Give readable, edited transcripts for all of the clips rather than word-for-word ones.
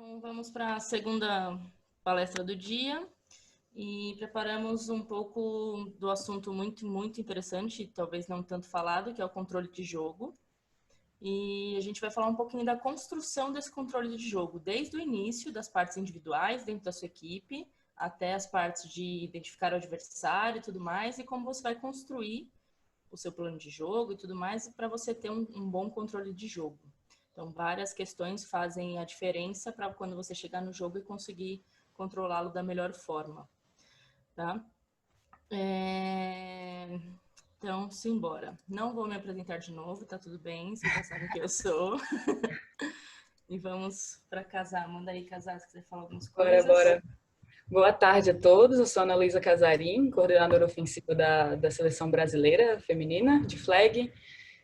Então, vamos para a segunda palestra do dia e preparamos um pouco do assunto muito interessante, talvez não tanto falado, que é o controle de jogo. E a gente vai falar um pouquinho da construção desse controle de jogo, desde o início, das partes individuais dentro da sua equipe, até as partes de identificar o adversário e tudo mais, e como você vai construir o seu plano de jogo e tudo mais, para você ter um bom controle de jogo. Então, várias questões fazem a diferença para quando você chegar no jogo e conseguir controlá-lo da melhor forma, tá? Então, simbora. Não vou me apresentar de novo, tá tudo bem, vocês já sabem quem eu sou. E vamos para Casar. Manda aí, Casar, se quiser falar algumas coisas. Bora. Boa tarde a todos, eu sou Ana Luísa Casarim, coordenadora ofensiva da Seleção Brasileira Feminina de flag.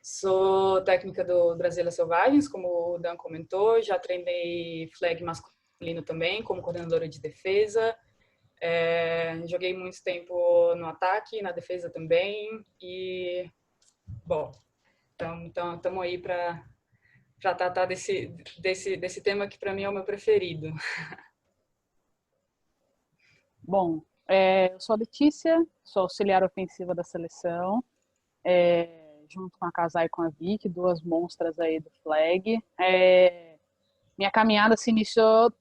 Sou técnica do Brasília Selvagens, como o Dan comentou, já treinei flag masculino também, como coordenadora de defesa. Joguei muito tempo no ataque, na defesa também. E, bom, estamos aí para tratar desse tema que para mim é o meu preferido. Bom, eu sou a Letícia, sou auxiliar ofensiva da seleção, junto com a Casar e com a Vicky, duas monstras aí do flag. Minha caminhada se iniciou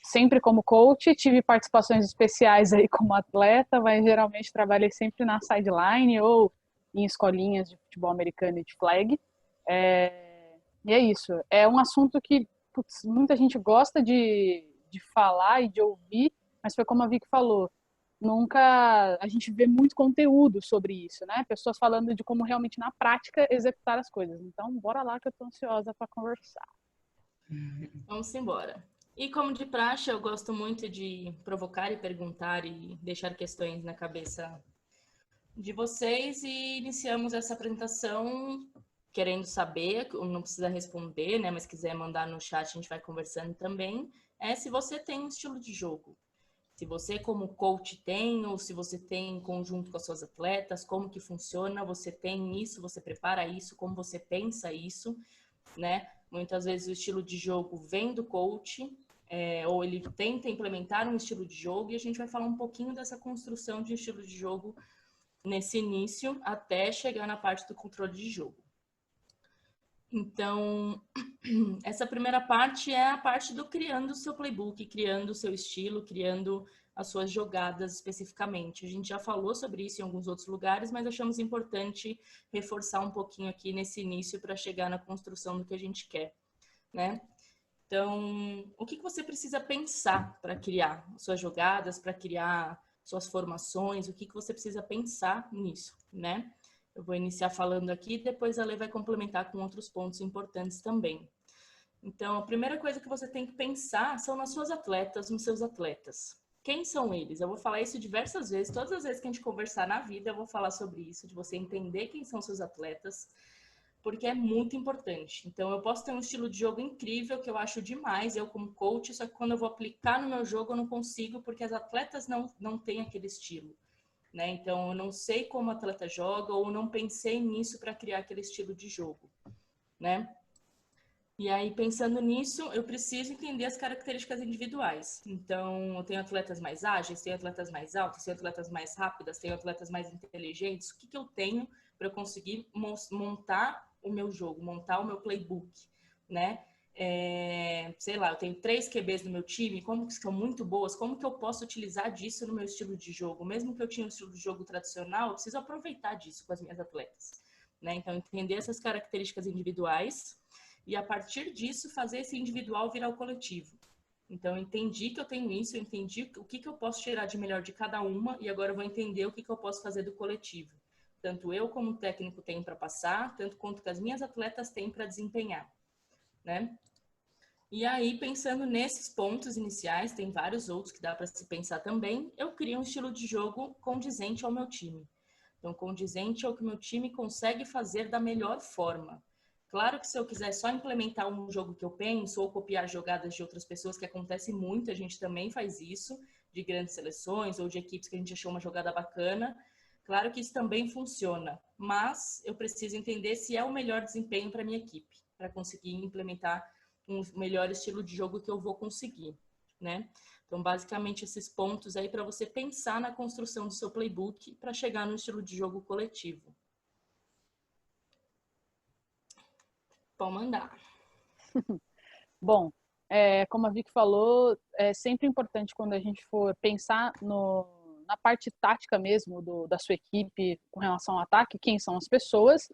sempre como coach, tive participações especiais aí como atleta, mas geralmente trabalhei sempre na sideline ou em escolinhas de futebol americano e de flag. E é isso, é um assunto que muita gente gosta de falar e de ouvir, mas foi como a Vicky falou, nunca a gente vê muito conteúdo sobre isso, né? Pessoas falando de como realmente na prática executar as coisas. Então, bora lá que eu tô ansiosa para conversar. Vamos embora. E como de praxe, eu gosto muito de provocar e perguntar e deixar questões na cabeça de vocês e iniciamos essa apresentação querendo saber, não precisa responder, né, mas quiser mandar no chat, a gente vai conversando também, se você tem um estilo de jogo. Se você como coach tem, ou se você tem em conjunto com as suas atletas, como que funciona, você tem isso, você prepara isso, como você pensa isso, né? Muitas vezes o estilo de jogo vem do coach, ou ele tenta implementar um estilo de jogo, e a gente vai falar um pouquinho dessa construção de estilo de jogo nesse início, até chegar na parte do controle de jogo. Então, essa primeira parte é a parte do criando o seu playbook, criando o seu estilo, criando as suas jogadas especificamente. A gente já falou sobre isso em alguns outros lugares, mas achamos importante reforçar um pouquinho aqui nesse início para chegar na construção do que a gente quer, né? Então, o que você precisa pensar para criar suas jogadas, para criar suas formações, o que você precisa pensar nisso, né? Eu vou iniciar falando aqui, depois a Lê vai complementar com outros pontos importantes também. Então, a primeira coisa que você tem que pensar são nas suas atletas, nos seus atletas. Quem são eles? Eu vou falar isso diversas vezes, todas as vezes que a gente conversar na vida, eu vou falar sobre isso, de você entender quem são seus atletas, porque é muito importante. Então, eu posso ter um estilo de jogo incrível, que eu acho demais, eu como coach, só que quando eu vou aplicar no meu jogo, eu não consigo, porque as atletas não têm aquele estilo. Né? Então, eu não sei como o atleta joga ou não pensei nisso para criar aquele estilo de jogo, né? E aí, pensando nisso, eu preciso entender as características individuais. Então, eu tenho atletas mais ágeis, tenho atletas mais altos, tenho atletas mais rápidas, tenho atletas mais inteligentes. O que eu tenho para eu conseguir montar o meu jogo, montar o meu playbook, né? Sei lá, eu tenho 3 QBs no meu time, como que são muito boas, como que eu posso utilizar disso no meu estilo de jogo? Mesmo que eu tinha um estilo de jogo tradicional, eu preciso aproveitar disso com as minhas atletas, né? Então, entender essas características individuais e, a partir disso, fazer esse individual virar o coletivo. Então, eu entendi que eu tenho isso, eu entendi o que eu posso tirar de melhor de cada uma e agora eu vou entender o que eu posso fazer do coletivo. Tanto eu como técnico tenho para passar, tanto quanto que as minhas atletas têm para desempenhar, né? E aí, pensando nesses pontos iniciais, tem vários outros que dá para se pensar também, eu crio um estilo de jogo condizente ao meu time. Então, condizente ao que o meu time consegue fazer da melhor forma. Claro que se eu quiser só implementar um jogo que eu penso ou copiar jogadas de outras pessoas, que acontece muito, a gente também faz isso, de grandes seleções ou de equipes que a gente achou uma jogada bacana. Claro que isso também funciona, mas eu preciso entender se é o melhor desempenho para a minha equipe, para conseguir implementar um melhor estilo de jogo que eu vou conseguir, né? Então, basicamente, esses pontos aí para você pensar na construção do seu playbook para chegar no estilo de jogo coletivo. Pode mandar. Bom, como a Vicky falou, é sempre importante quando a gente for pensar na parte tática mesmo da sua equipe com relação ao ataque, quem são as pessoas.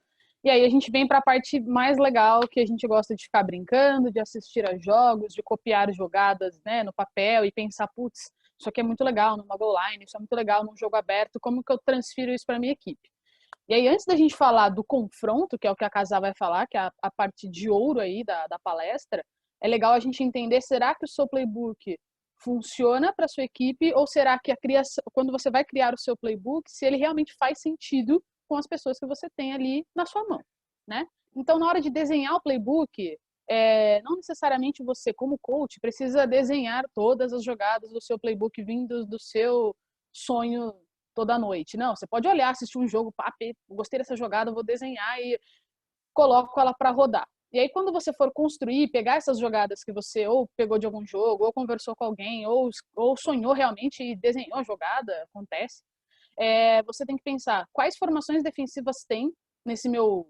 E aí a gente vem para a parte mais legal, que a gente gosta de ficar brincando, de assistir a jogos, de copiar jogadas, né, no papel e pensar, putz, isso aqui é muito legal numa goal line, isso é muito legal num jogo aberto, como que eu transfiro isso para minha equipe? E aí, antes da gente falar do confronto, que é o que a Casá vai falar, que é a parte de ouro aí da palestra, é legal a gente entender, será que o seu playbook funciona para sua equipe ou será que quando você vai criar o seu playbook, se ele realmente faz sentido com as pessoas que você tem ali na sua mão, né? Então, na hora de desenhar o playbook, não necessariamente você, como coach, precisa desenhar todas as jogadas do seu playbook vindos do seu sonho toda noite. Não, você pode olhar, assistir um jogo, gostei dessa jogada, vou desenhar e coloco ela para rodar. E aí, quando você for construir, pegar essas jogadas que você ou pegou de algum jogo, ou conversou com alguém, ou sonhou realmente e desenhou a jogada, acontece, você tem que pensar quais formações defensivas tem nesse meu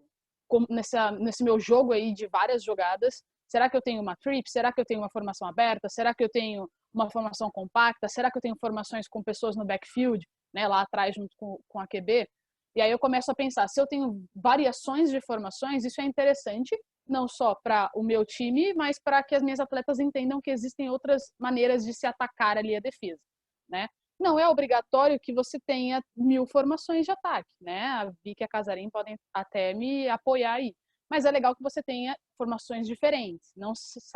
jogo aí de várias jogadas. Será que eu tenho uma trip? Será que eu tenho uma formação aberta? Será que eu tenho uma formação compacta? Será que eu tenho formações com pessoas no backfield, né, lá atrás junto com a QB? E aí eu começo a pensar, se eu tenho variações de formações, isso é interessante, não só para o meu time, mas para que as minhas atletas entendam que existem outras maneiras de se atacar ali a defesa, né? Não é obrigatório que você tenha 1000 formações de ataque, né? A Vicky e a Casarim podem até me apoiar aí. Mas é legal que você tenha formações diferentes. Não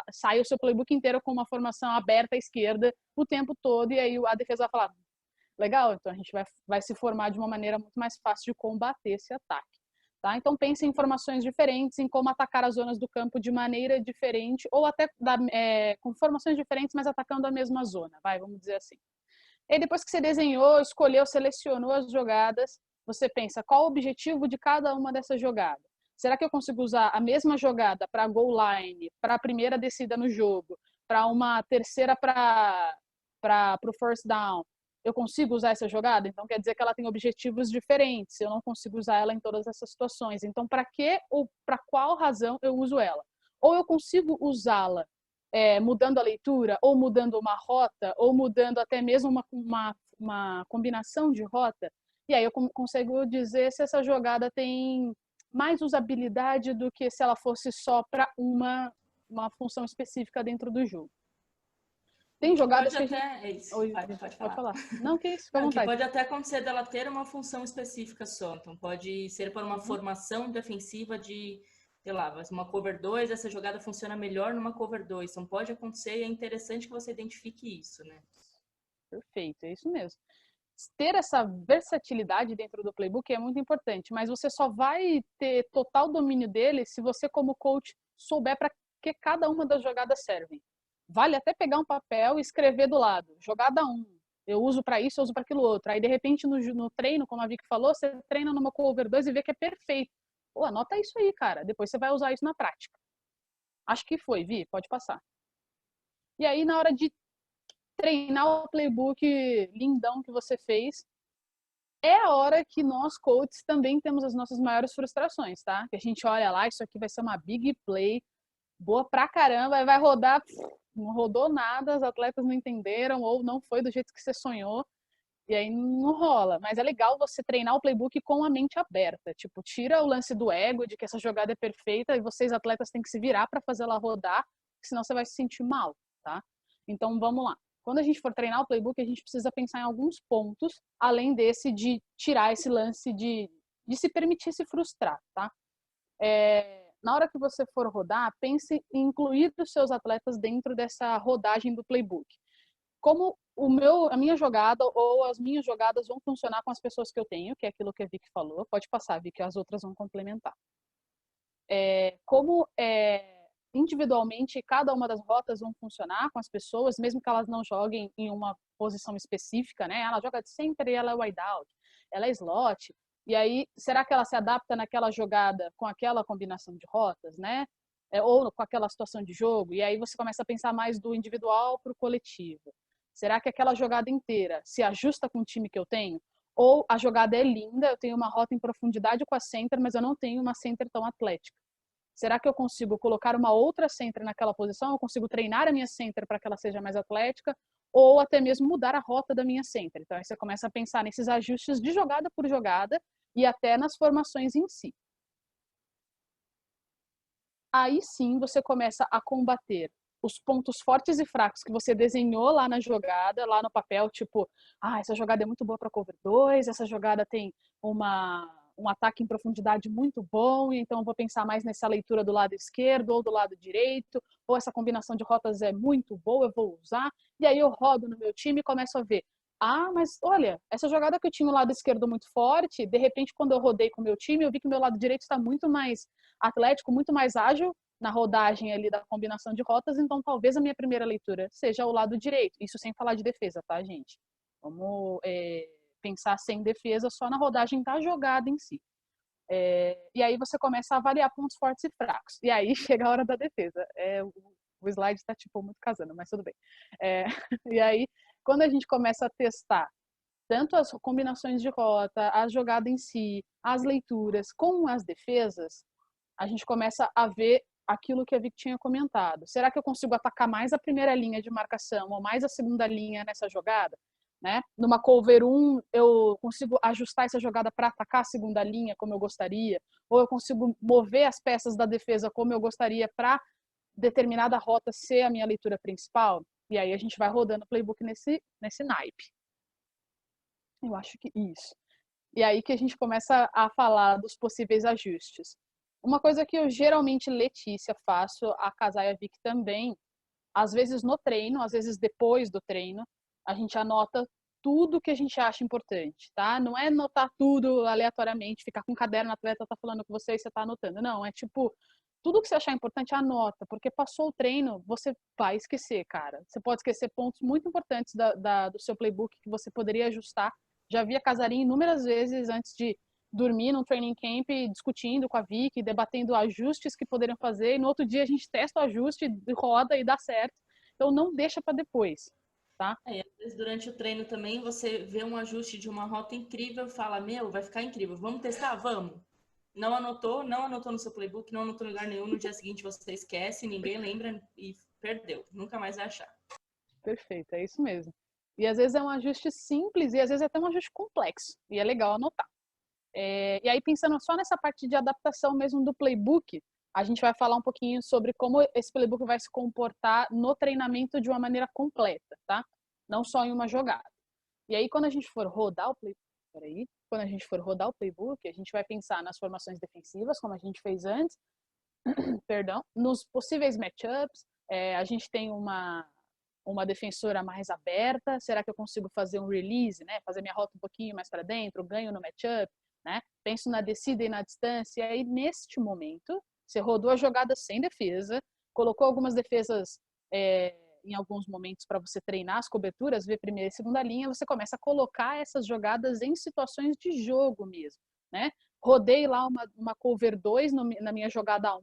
saia o seu playbook inteiro com uma formação aberta à esquerda o tempo todo e aí a defesa vai falar, legal, então a gente vai se formar de uma maneira muito mais fácil de combater esse ataque. Tá? Então pense em formações diferentes, em como atacar as zonas do campo de maneira diferente, ou até com formações diferentes, mas atacando a mesma zona, vamos dizer assim. E aí, depois que você desenhou, escolheu, selecionou as jogadas, você pensa qual o objetivo de cada uma dessas jogadas. Será que eu consigo usar a mesma jogada para a goal line, para a primeira descida no jogo, para uma terceira para o first down? Eu consigo usar essa jogada? Então quer dizer que ela tem objetivos diferentes. Eu não consigo usar ela em todas essas situações. Então para que ou para qual razão eu uso ela? Ou eu consigo usá-la mudando a leitura, ou mudando uma rota, ou mudando até mesmo uma combinação de rota. E aí eu consigo dizer se essa jogada tem mais usabilidade do que se ela fosse só para uma função específica dentro do jogo. Tem jogadas pode que até, a gente... é isso, Oi, pode falar. Não, que isso, fica à vontade. Que pode até acontecer dela ter uma função específica só. Então pode ser para uma formação defensiva de, sei lá, uma cover 2, essa jogada funciona melhor numa cover 2. Então pode acontecer e é interessante que você identifique isso, né? Perfeito, é isso mesmo. Ter essa versatilidade dentro do playbook é muito importante, mas você só vai ter total domínio dele se você, como coach, souber para que cada uma das jogadas servem. Vale até pegar um papel e escrever do lado, jogada 1, eu uso para isso, eu uso para aquilo outro. Aí, de repente, no treino, como a Vicky falou, você treina numa cover 2 e vê que é perfeito. Pô, anota isso aí, cara. Depois você vai usar isso na prática. Acho que foi, Vi, pode passar. E aí, na hora de treinar o playbook lindão que você fez, é a hora que nós, coaches, também temos as nossas maiores frustrações, tá? Que a gente olha lá, isso aqui vai ser uma big play, boa pra caramba, vai rodar, não rodou nada, os atletas não entenderam, ou não foi do jeito que você sonhou, e aí não rola. Mas é legal você treinar o playbook com a mente aberta, tipo, tira o lance do ego, de que essa jogada é perfeita, e vocês, atletas, têm que se virar para fazer ela rodar, senão você vai se sentir mal, tá? Então, vamos lá. Quando a gente for treinar o playbook, a gente precisa pensar em alguns pontos, além desse de tirar esse lance de se permitir se frustrar, tá? Na hora que você for rodar, pense em incluir os seus atletas dentro dessa rodagem do playbook. Como a minha jogada ou as minhas jogadas vão funcionar com as pessoas que eu tenho, que é aquilo que a Vicky falou. Pode passar, Vicky, as outras vão complementar. Como individualmente cada uma das rotas vão funcionar com as pessoas, mesmo que elas não joguem em uma posição específica, né? Ela joga de sempre, ela é wideout, ela é slot. E aí, será que ela se adapta naquela jogada com aquela combinação de rotas, né? ou com aquela situação de jogo, e aí você começa a pensar mais do individual para o coletivo. Será que aquela jogada inteira se ajusta com o time que eu tenho? Ou a jogada é linda, eu tenho uma rota em profundidade com a center, mas eu não tenho uma center tão atlética. Será que eu consigo colocar uma outra center naquela posição? Eu consigo treinar a minha center para que ela seja mais atlética? Ou até mesmo mudar a rota da minha center? Então aí você começa a pensar nesses ajustes de jogada por jogada e até nas formações em si. Aí sim você começa a combater os pontos fortes e fracos que você desenhou lá na jogada, lá no papel, tipo, essa jogada é muito boa para cover 2, essa jogada tem um ataque em profundidade muito bom, então eu vou pensar mais nessa leitura do lado esquerdo ou do lado direito, ou essa combinação de rotas é muito boa, eu vou usar, e aí eu rodo no meu time e começo a ver, mas olha, essa jogada que eu tinha o lado esquerdo muito forte, de repente quando eu rodei com o meu time, eu vi que o meu lado direito está muito mais atlético, muito mais ágil na rodagem ali da combinação de rotas, então talvez a minha primeira leitura seja o lado direito. Isso sem falar de defesa, tá, gente? Vamos pensar sem defesa, só na rodagem da jogada em si. E aí você começa a avaliar pontos fortes e fracos. E aí chega a hora da defesa. O slide está tipo muito casando, mas tudo bem. E aí, quando a gente começa a testar tanto as combinações de rota, a jogada em si, as leituras com as defesas, a gente começa a ver aquilo que a Vic tinha comentado. Será que eu consigo atacar mais a primeira linha de marcação ou mais a segunda linha nessa jogada? Né? Numa cover 1, eu consigo ajustar essa jogada para atacar a segunda linha como eu gostaria? Ou eu consigo mover as peças da defesa como eu gostaria para determinada rota ser a minha leitura principal? E aí a gente vai rodando o playbook nesse naipe. Eu acho que isso. E aí que a gente começa a falar dos possíveis ajustes. Uma coisa que eu geralmente, Letícia, faço, a Casar e a Vic também, às vezes no treino, às vezes depois do treino, a gente anota tudo que a gente acha importante, tá? Não é anotar tudo aleatoriamente, ficar com um caderno, a atleta tá falando com você e você tá anotando. Não, é tipo, tudo que você achar importante, anota, porque passou o treino, você vai esquecer, cara. Você pode esquecer pontos muito importantes do seu playbook que você poderia ajustar. Já vi a Casarinha inúmeras vezes antes de dormir num training camp discutindo com a Vicky, debatendo ajustes que poderiam fazer, e no outro dia a gente testa o ajuste, roda e dá certo. Então não deixa para depois, tá? Às vezes durante o treino também você vê um ajuste de uma rota incrível e fala, vai ficar incrível, vamos testar? Vamos. Não anotou no seu playbook, não anotou em lugar nenhum, no dia seguinte você esquece, ninguém lembra e perdeu, nunca mais vai achar. Perfeito, é isso mesmo. E às vezes é um ajuste simples e às vezes é até um ajuste complexo, e é legal anotar. E aí, pensando só nessa parte de adaptação mesmo do playbook, a gente vai falar um pouquinho sobre como esse playbook vai se comportar no treinamento de uma maneira completa, tá? Não só em uma jogada. E aí, quando a gente for rodar o playbook, a gente vai pensar nas formações defensivas, como a gente fez antes, perdão, nos possíveis matchups. A gente tem uma defensora mais aberta, será que eu consigo fazer um release, né? Fazer minha rota um pouquinho mais para dentro, ganho no matchup, né? Penso na descida e na distância, e aí neste momento, você rodou a jogada sem defesa, colocou algumas defesas em alguns momentos para você treinar as coberturas, ver primeira e segunda linha, você começa a colocar essas jogadas em situações de jogo mesmo, né? Rodei lá uma cover 2 na minha jogada 1,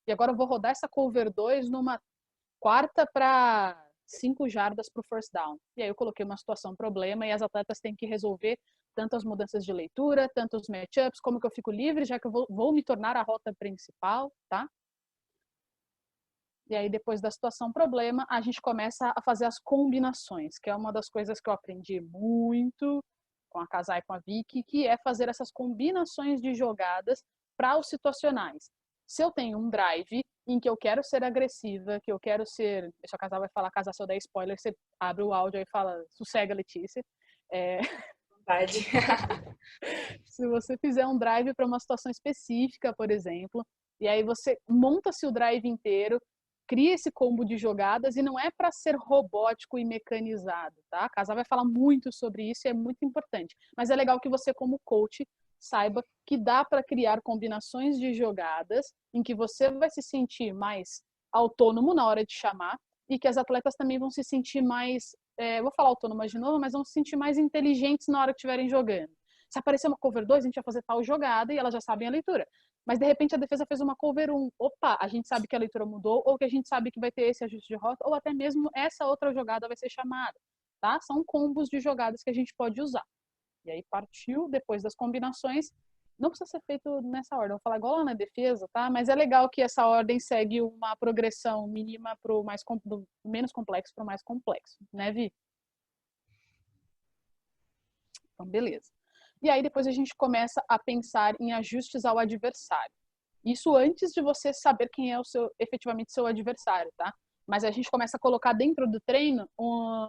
e agora eu vou rodar essa cover 2 numa quarta para 5 jardas para o first down. E aí eu coloquei uma situação problema e as atletas têm que resolver tanto as mudanças de leitura, tanto os matchups, como que eu fico livre, já que eu vou me tornar a rota principal, tá? E aí depois da situação problema, a gente começa a fazer as combinações, que é uma das coisas que eu aprendi muito com a Casar e com a Vicky, que é fazer essas combinações de jogadas para os situacionais. Se eu tenho um drive em que eu quero ser agressiva, que eu quero ser... Deixa a Casar vai falar, Casar, se eu der spoiler, você abre o áudio e fala, sossega, Letícia. Se você fizer um drive para uma situação específica, por exemplo, e aí você monta-se o drive inteiro, cria esse combo de jogadas e não é para ser robótico e mecanizado, tá? A Casar vai falar muito sobre isso e é muito importante. Mas é legal que você, como coach, saiba que dá para criar combinações de jogadas em que você vai se sentir mais autônomo na hora de chamar e que as atletas também vão se sentir mais, vou falar autônomas de novo, mas vão se sentir mais inteligentes na hora que estiverem jogando. Se aparecer uma cover 2, a gente vai fazer tal jogada e elas já sabem a leitura. mas de repente a defesa fez uma cover 1. Opa, a gente sabe que a leitura mudou, ou que a gente sabe que vai ter esse ajuste de rota, ou até mesmo essa outra jogada vai ser chamada, tá? São combos de jogadas que a gente pode usar. E aí partiu, depois das combinações, não precisa ser feito nessa ordem, vou falar igual lá na defesa, tá? Mas é legal que essa ordem segue uma progressão mínima pro do menos complexo para o mais complexo, né, Vi? Então, beleza. E aí depois a gente começa a pensar em ajustes ao adversário. Isso antes de você saber quem é efetivamente seu adversário, tá? Mas a gente começa a colocar dentro do treino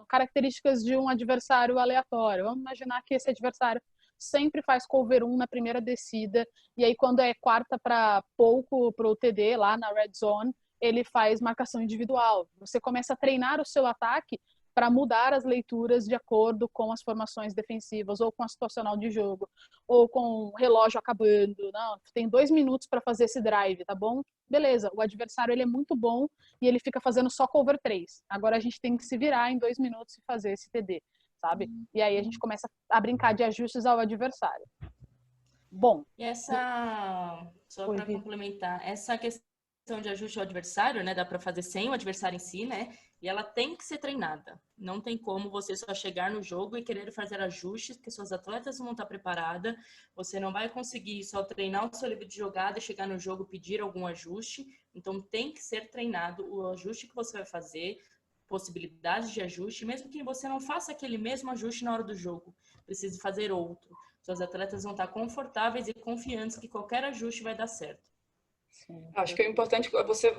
características de um adversário aleatório. Vamos imaginar que esse adversário sempre faz cover 1 na primeira descida, e aí quando é quarta para pouco pro TD, lá na red zone, ele faz marcação individual. Você começa a treinar o seu ataque para mudar as leituras de acordo com as formações defensivas, ou com a situacional de jogo, ou com o relógio acabando. Não, tem 2 minutos para fazer esse drive, tá bom? Beleza, o adversário ele é muito bom e ele fica fazendo só cover 3. Agora a gente tem que se virar em 2 minutos e fazer esse TD, sabe? E aí a gente começa a brincar de ajustes ao adversário. Bom. E só para complementar, essa questão de ajuste ao adversário, né, dá para fazer sem o adversário em si, né, e ela tem que ser treinada. Não tem como você só chegar no jogo e querer fazer ajustes, porque suas atletas vão estar preparadas, você não vai conseguir só treinar o seu livro de jogada e chegar no jogo pedir algum ajuste, então tem que ser treinado o ajuste que você vai fazer, possibilidades de ajuste, mesmo que você não faça aquele mesmo ajuste na hora do jogo, precise fazer outro. Suas atletas vão estar confortáveis e confiantes que qualquer ajuste vai dar certo. Sim, acho que é importante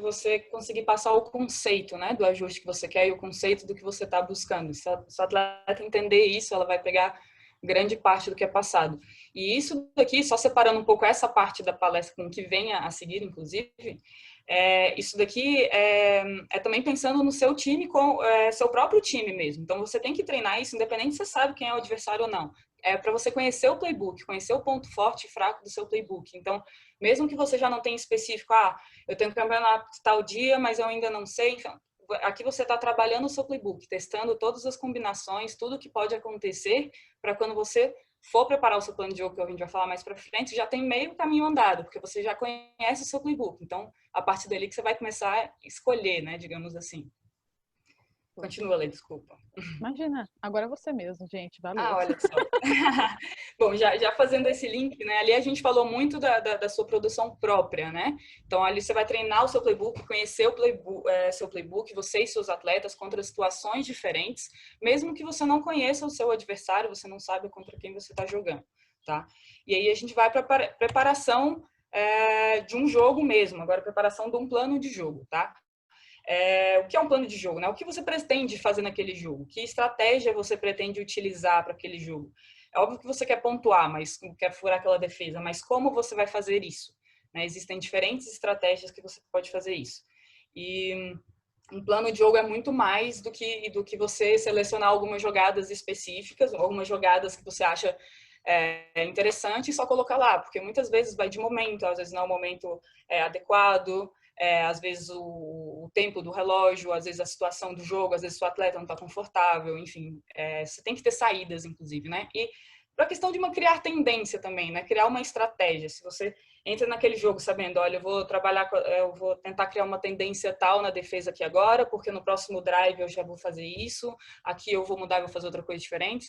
você conseguir passar o conceito, né, do ajuste que você quer e o conceito do que você está buscando. Se a atleta entender isso, ela vai pegar grande parte do que é passado. E isso daqui, só separando um pouco essa parte da palestra com o que venha a seguir, inclusive, isso daqui é também pensando no seu time, seu próprio time mesmo. Então, você tem que treinar isso, independente se você sabe quem é o adversário ou não. É para você conhecer o playbook, conhecer o ponto forte e fraco do seu playbook. Então, mesmo que você já não tenha específico, eu tenho campeonato tal dia, mas eu ainda não sei. Então, aqui você está trabalhando o seu playbook, testando todas as combinações, tudo que pode acontecer, para quando você for preparar o seu plano de jogo, que a gente vai falar mais para frente, já tem meio caminho andado, porque você já conhece o seu playbook. Então, a partir dali que você vai começar a escolher, né, digamos assim. Continua, Lê, desculpa. Imagina, agora é você mesmo, gente, valeu. Olha só. Bom, já fazendo esse link, né? Ali a gente falou muito da sua produção própria, né? Então, ali você vai treinar o seu playbook, conhecer seu playbook, você e seus atletas contra situações diferentes, mesmo que você não conheça o seu adversário, você não sabe contra quem você está jogando, tá? E aí a gente vai para a preparação de um jogo mesmo, agora preparação de um plano de jogo, tá? O que é um plano de jogo, né? O que você pretende fazer naquele jogo? Que estratégia você pretende utilizar para aquele jogo? É óbvio que você quer pontuar, mas quer furar aquela defesa, mas como você vai fazer isso? Né? Existem diferentes estratégias que você pode fazer isso. E um plano de jogo é muito mais do que você selecionar algumas jogadas específicas, algumas jogadas que você acha interessante e só colocar lá, porque muitas vezes vai de momento, às vezes não é o momento adequado, às vezes o tempo do relógio, às vezes a situação do jogo, às vezes o atleta não está confortável, enfim, você tem que ter saídas, inclusive, né? E para a questão de criar tendência também, né? Criar uma estratégia. Se você entra naquele jogo sabendo, olha, eu vou tentar criar uma tendência tal na defesa aqui agora, porque no próximo drive eu já vou fazer isso, aqui eu vou mudar e vou fazer outra coisa diferente.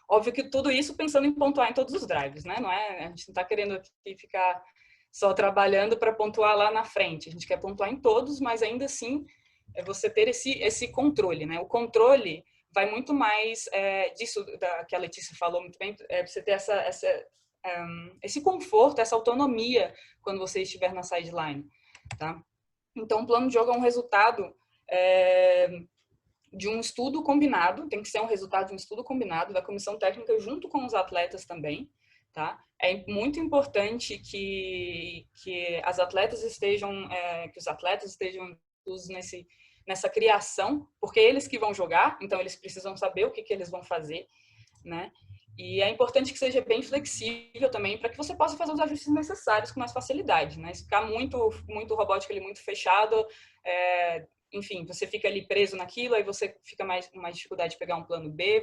Óbvio que tudo isso pensando em pontuar em todos os drives, né? A gente não está querendo aqui ficar só trabalhando para pontuar lá na frente. A gente quer pontuar em todos, mas ainda assim é você ter esse controle, né? O controle vai muito mais disso que a Letícia falou muito bem, você ter esse conforto, essa autonomia quando você estiver na sideline, tá? Então, o plano de jogo é um resultado de um estudo combinado, tem que ser um resultado de um estudo combinado da comissão técnica junto com os atletas também, tá? É muito importante que os atletas estejam inclusos nessa criação, porque eles que vão jogar, então eles precisam saber o que eles vão fazer, né? E é importante que seja bem flexível também, para que você possa fazer os ajustes necessários com mais facilidade, né? Se ficar muito robótico, muito fechado, enfim, você fica ali preso naquilo, aí você fica mais dificuldade de pegar um plano B,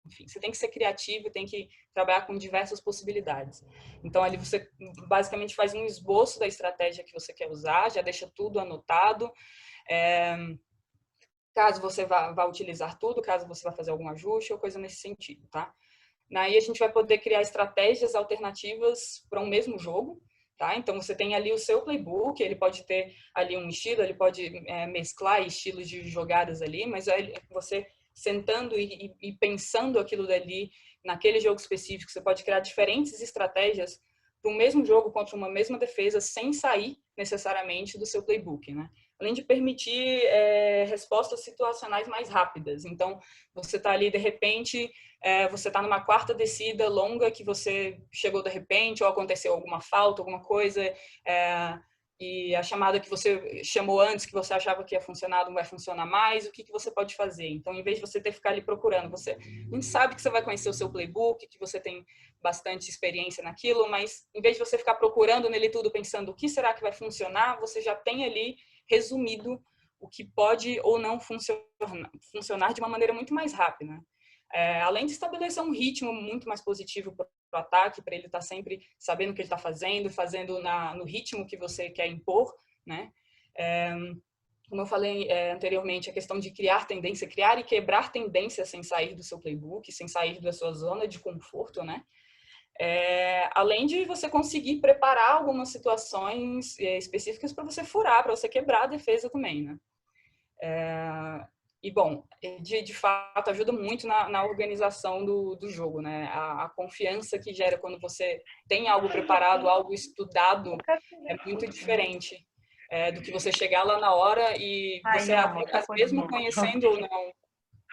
enfim, você tem que ser criativo, tem que trabalhar com diversas possibilidades. Então, ali você basicamente faz um esboço da estratégia que você quer usar, já deixa tudo anotado. Caso você vá utilizar tudo, caso você vá fazer algum ajuste ou coisa nesse sentido, tá? Aí a gente vai poder criar estratégias alternativas para um mesmo jogo, tá? Então, você tem ali o seu playbook, ele pode ter ali um estilo, ele pode mesclar estilos de jogadas ali, mas você sentando e pensando aquilo dali naquele jogo específico, você pode criar diferentes estratégias para o mesmo jogo contra uma mesma defesa sem sair necessariamente do seu playbook, né? Além de permitir respostas situacionais mais rápidas. Então, você está ali, de repente, você está numa quarta descida longa que você chegou de repente, ou aconteceu alguma falta, alguma coisa, e a chamada que você chamou antes, que você achava que ia funcionar, não vai funcionar mais, o que você pode fazer? Então, em vez de você ter que ficar ali procurando, a gente sabe que você vai conhecer o seu playbook, que você tem bastante experiência naquilo, mas em vez de você ficar procurando nele tudo, pensando o que será que vai funcionar, você já tem ali resumido o que pode ou não funcionar de uma maneira muito mais rápida. Além de estabelecer um ritmo muito mais positivo para o ataque, para ele estar sempre sabendo o que ele está fazendo no ritmo que você quer impor, né? Como eu falei anteriormente, a questão de criar tendência, criar e quebrar tendência sem sair do seu playbook, sem sair da sua zona de conforto, né? Além de você conseguir preparar algumas situações específicas para você furar, para você quebrar a defesa também, né? E, bom, de fato, ajuda muito na organização do jogo, né? A confiança que gera quando você tem algo preparado, algo estudado, é muito diferente do que você chegar lá na hora e você, mesmo conhecendo ou não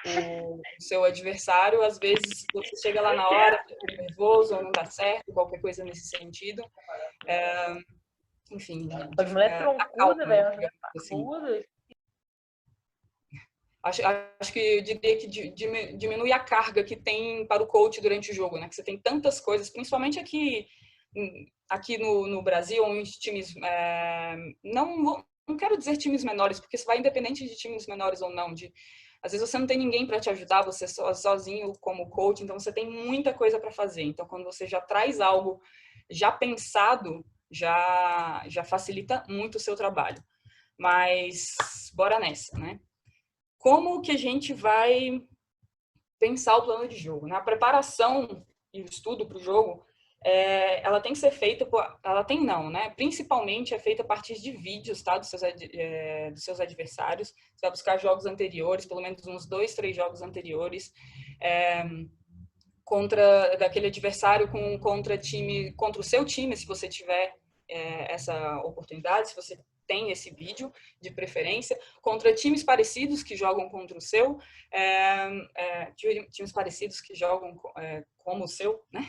o seu adversário, às vezes você chega lá na hora, fica nervoso ou não dá certo, qualquer coisa nesse sentido. Enfim, Acho que eu diria que diminui a carga que tem para o coach durante o jogo, né? Que você tem tantas coisas, principalmente aqui no Brasil, ou em times... não quero dizer times menores, porque isso vai independente de times menores ou não. Às vezes você não tem ninguém para te ajudar, você sozinho como coach, então você tem muita coisa para fazer. Então, quando você já traz algo já pensado, já facilita muito o seu trabalho. Mas bora nessa, né? Como que a gente vai pensar o plano de jogo, né? A preparação e o estudo para o jogo, ela tem que ser feita, ela tem não, né? Principalmente é feita a partir de vídeos, tá? Dos seus adversários. Você vai buscar jogos anteriores, pelo menos uns 2, 3 jogos anteriores, daquele adversário contra o seu time, se você tiver essa oportunidade, se você tem esse vídeo, de preferência, contra times parecidos que jogam contra o seu, times parecidos que jogam como o seu, né?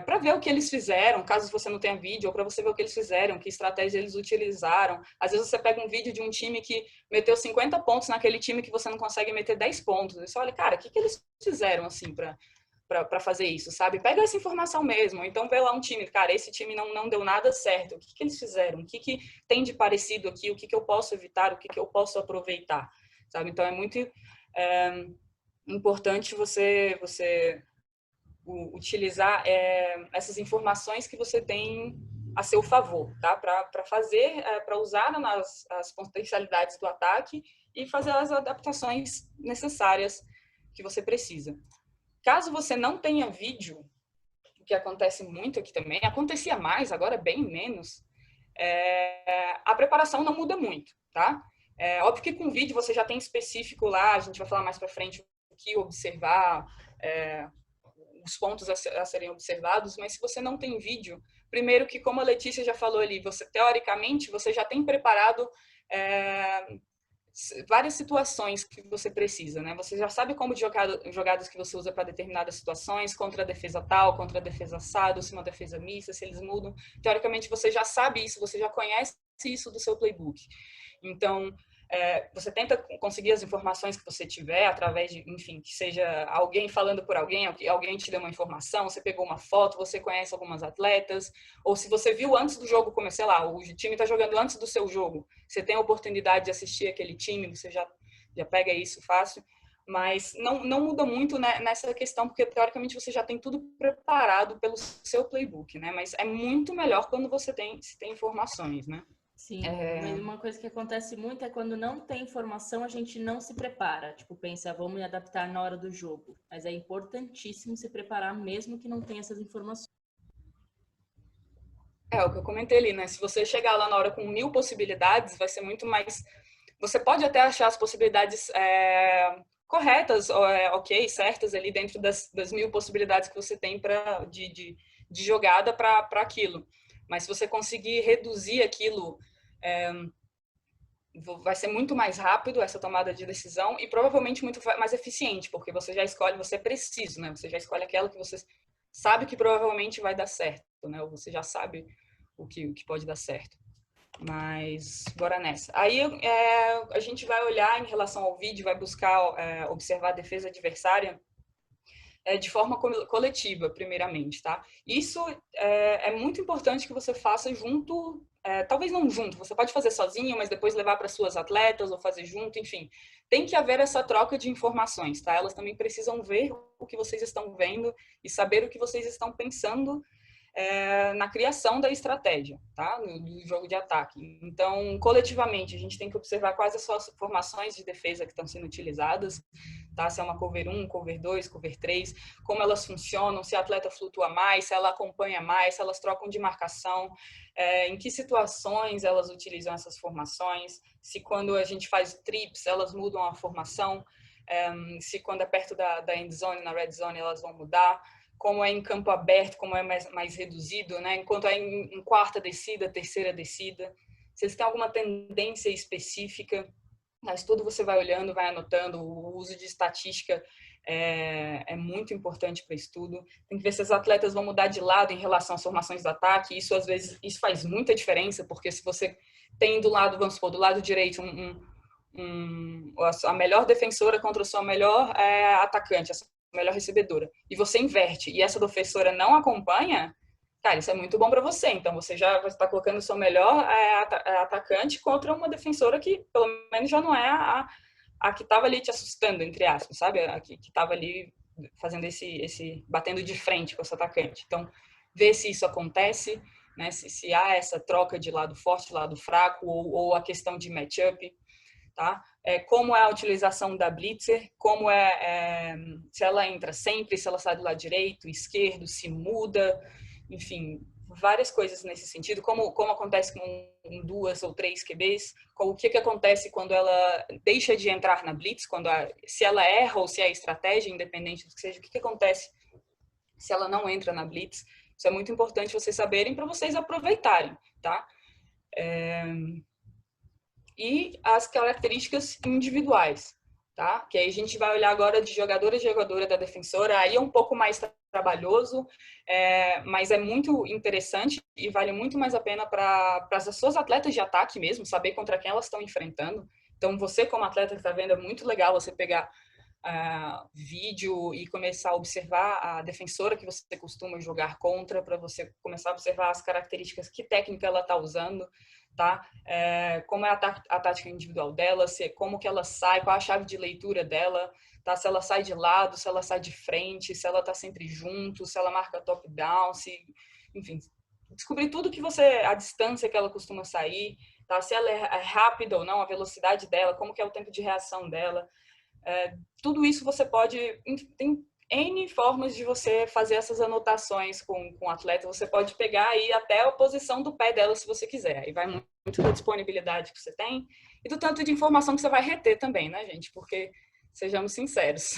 Para ver o que eles fizeram, caso você não tenha vídeo, ou para você ver o que eles fizeram, que estratégia eles utilizaram. Às vezes você pega um vídeo de um time que meteu 50 pontos naquele time que você não consegue meter 10 pontos. Você olha, cara, o que eles fizeram assim para fazer isso, sabe? Pega essa informação mesmo. Então, vê lá um time, cara, esse time não deu nada certo. O que eles fizeram? O que tem de parecido aqui? O que eu posso evitar? O que eu posso aproveitar? Sabe? Então, é muito importante você utilizar essas informações que você tem a seu favor, tá? Para usar as potencialidades do ataque e fazer as adaptações necessárias que você precisa. Caso você não tenha vídeo, o que acontece muito aqui também, acontecia mais, agora bem menos, a preparação não muda muito, tá? Óbvio que com vídeo você já tem específico lá, a gente vai falar mais para frente o que observar, os pontos a serem observados, mas se você não tem vídeo, primeiro que, como a Letícia já falou ali, teoricamente, você já tem preparado várias situações que você precisa, né? Você já sabe como jogadas que você usa para determinadas situações, contra a defesa tal, contra a defesa assado, se uma defesa mista, se eles mudam. Teoricamente, você já sabe isso, você já conhece isso do seu playbook. Então, você tenta conseguir as informações que você tiver através de, enfim, que seja alguém falando por alguém te deu uma informação, você pegou uma foto, você conhece algumas atletas, ou se você viu antes do jogo começar, sei lá, o time está jogando antes do seu jogo, você tem a oportunidade de assistir aquele time, você já pega isso fácil, Mas não muda muito, né, nessa questão, porque teoricamente você já tem tudo preparado pelo seu playbook, né? Mas é muito melhor quando se tem informações, né? Sim, mas uma coisa que acontece muito é quando não tem informação, a gente não se prepara. Tipo, pensa, vamos me adaptar na hora do jogo. Mas é importantíssimo se preparar mesmo que não tenha essas informações. É o que eu comentei ali, né? Se você chegar lá na hora com 1000 possibilidades, vai ser muito mais. Você pode até achar as possibilidades corretas, ok, certas ali dentro das 1000 possibilidades que você tem de jogada para aquilo. Mas se você conseguir reduzir aquilo, vai ser muito mais rápido essa tomada de decisão e provavelmente muito mais eficiente, porque você já escolhe, você é preciso, né? Você já escolhe aquela que você sabe que provavelmente vai dar certo, né? Ou você já sabe o que pode dar certo. Mas bora nessa. Aí a gente vai olhar em relação ao vídeo, vai buscar observar a defesa adversária de forma coletiva, primeiramente, tá? Isso é muito importante que você faça junto, talvez não junto, você pode fazer sozinho, mas depois levar para suas atletas ou fazer junto, enfim. Tem que haver essa troca de informações, tá? Elas também precisam ver o que vocês estão vendo e saber o que vocês estão pensando na criação da estratégia, tá? No jogo de ataque. Então, coletivamente, a gente tem que observar quais são as formações de defesa que estão sendo utilizadas, tá? Se é uma cover 1, cover 2, cover 3, como elas funcionam, se a atleta flutua mais, se ela acompanha mais, se elas trocam de marcação, em que situações elas utilizam essas formações, se quando a gente faz trips, elas mudam a formação, se quando é perto da end zone, na red zone, elas vão mudar, como é em campo aberto, como é mais reduzido, né? Enquanto é em quarta descida, terceira descida. Se eles têm alguma tendência específica, mas tudo você vai olhando, vai anotando. O uso de estatística é muito importante para estudo. Tem que ver se os atletas vão mudar de lado em relação às formações do ataque. Isso, às vezes, isso faz muita diferença, porque se você tem do lado, vamos supor, do lado direito, a melhor defensora contra a sua melhor atacante, melhor recebedora, e você inverte, e essa defensora não acompanha, cara, isso é muito bom para você. Então, você já está colocando o seu melhor atacante contra uma defensora que, pelo menos, já não é a que estava ali te assustando, entre aspas, sabe? A que estava ali fazendo batendo de frente com esse atacante. Então, ver se isso acontece, né? Se há essa troca de lado forte, lado fraco, ou a questão de matchup. Tá? Como é a utilização da blitzer, se ela entra sempre, se ela sai do lado direito, esquerdo, se muda, enfim, várias coisas nesse sentido, como acontece com 2 ou 3 QBs, o que acontece quando ela deixa de entrar na blitz, se ela erra ou se é estratégia, independente do que seja, o que acontece se ela não entra na blitz. Isso é muito importante vocês saberem para vocês aproveitarem, tá? E as características individuais, tá? Que aí a gente vai olhar agora de jogadora a jogadora da defensora, aí é um pouco mais trabalhoso, mas é muito interessante e vale muito mais a pena para as suas atletas de ataque mesmo, saber contra quem elas estão enfrentando. Então, você como atleta que está vendo, é muito legal você pegar vídeo e começar a observar a defensora que você costuma jogar contra, para você começar a observar as características, que técnica ela está usando, tá? Como é a tática individual dela, como que ela sai, qual a chave de leitura dela, tá? Se ela sai de lado, se ela sai de frente, se ela está sempre junto, se ela marca top-down, enfim, descobrir tudo a distância que ela costuma sair, tá? Se ela é rápida ou não, a velocidade dela, como que é o tempo de reação dela. Tudo isso você pode... Tem N formas de você fazer essas anotações com o atleta. Você pode pegar aí até a posição do pé dela, se você quiser. Aí vai muito da disponibilidade que você tem e do tanto de informação que você vai reter também, né, gente? Porque, sejamos sinceros,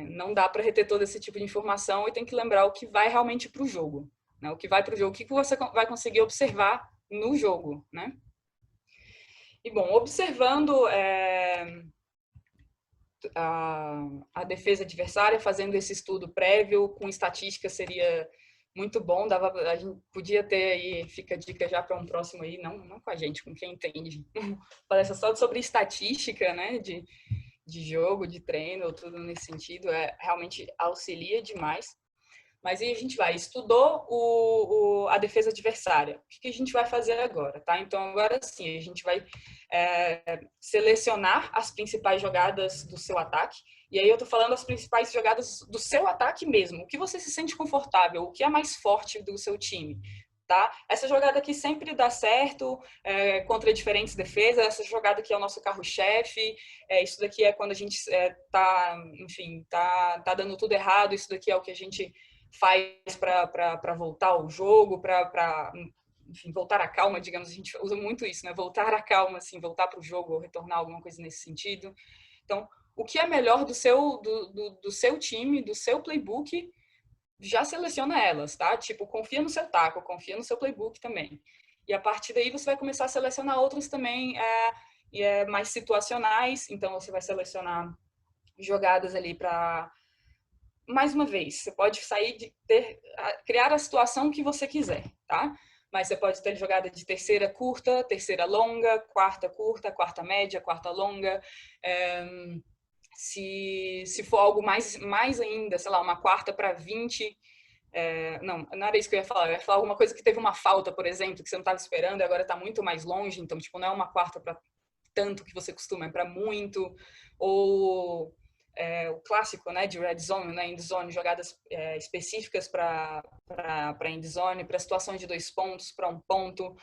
não dá para reter todo esse tipo de informação e tem que lembrar o que vai realmente para o jogo, né? O que vai para o jogo, o que você vai conseguir observar no jogo, né? E, bom, observando a defesa adversária, fazendo esse estudo prévio com estatística seria muito bom. A gente podia ter aí, fica a dica já para um próximo aí, não com a gente, com quem entende, palestra só sobre estatística, né, de jogo, de treino, tudo nesse sentido, realmente auxilia demais. Mas aí a gente estudou a defesa adversária. O que a gente vai fazer agora, tá? Então, agora sim, a gente vai selecionar as principais jogadas do seu ataque. E aí eu tô falando as principais jogadas do seu ataque mesmo. O que você se sente confortável, o que é mais forte do seu time, tá? Essa jogada aqui sempre dá certo contra diferentes defesas. Essa jogada aqui é o nosso carro-chefe. Isso daqui é quando a gente tá dando tudo errado. Isso daqui é o que a gente faz para voltar ao jogo, para voltar à calma, digamos. A gente usa muito isso, né? Voltar à calma, assim, voltar para o jogo ou retornar alguma coisa nesse sentido. Então, o que é melhor do seu time, do seu playbook, já seleciona elas, tá? Tipo, confia no seu taco, confia no seu playbook também. E a partir daí você vai começar a selecionar outras também mais situacionais. Então, você vai selecionar jogadas ali para... Mais uma vez, você pode criar a situação que você quiser, tá? Mas você pode ter jogada de terceira curta, terceira longa, quarta média, quarta longa. Se for algo mais ainda, sei lá, uma quarta para 20, não era isso que eu ia falar alguma coisa que teve uma falta, por exemplo, que você não estava esperando e agora está muito mais longe, então, tipo, não é uma quarta para tanto que você costuma, é para muito, ou o clássico, né, de red zone, né, end zone, jogadas específicas para end zone, para situações de 2 pontos, para 1 ponto,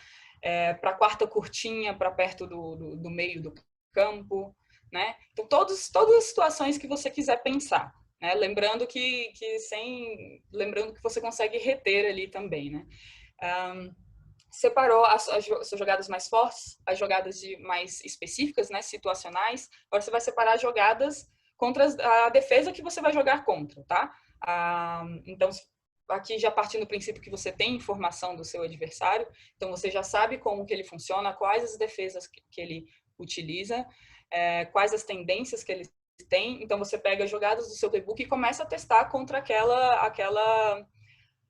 para quarta curtinha, para perto do meio do campo, né? Então, todas as situações que você quiser pensar, né? Lembrando que você consegue reter ali também, né? Separou as suas jogadas mais fortes, as jogadas mais específicas, né? Situacionais. Agora você vai separar as jogadas contra a defesa que você vai jogar contra, tá? Então, aqui já partindo do princípio que você tem informação do seu adversário, então você já sabe como que ele funciona, quais as defesas que ele utiliza, quais as tendências que ele tem. Então você pega as jogadas do seu playbook e começa a testar contra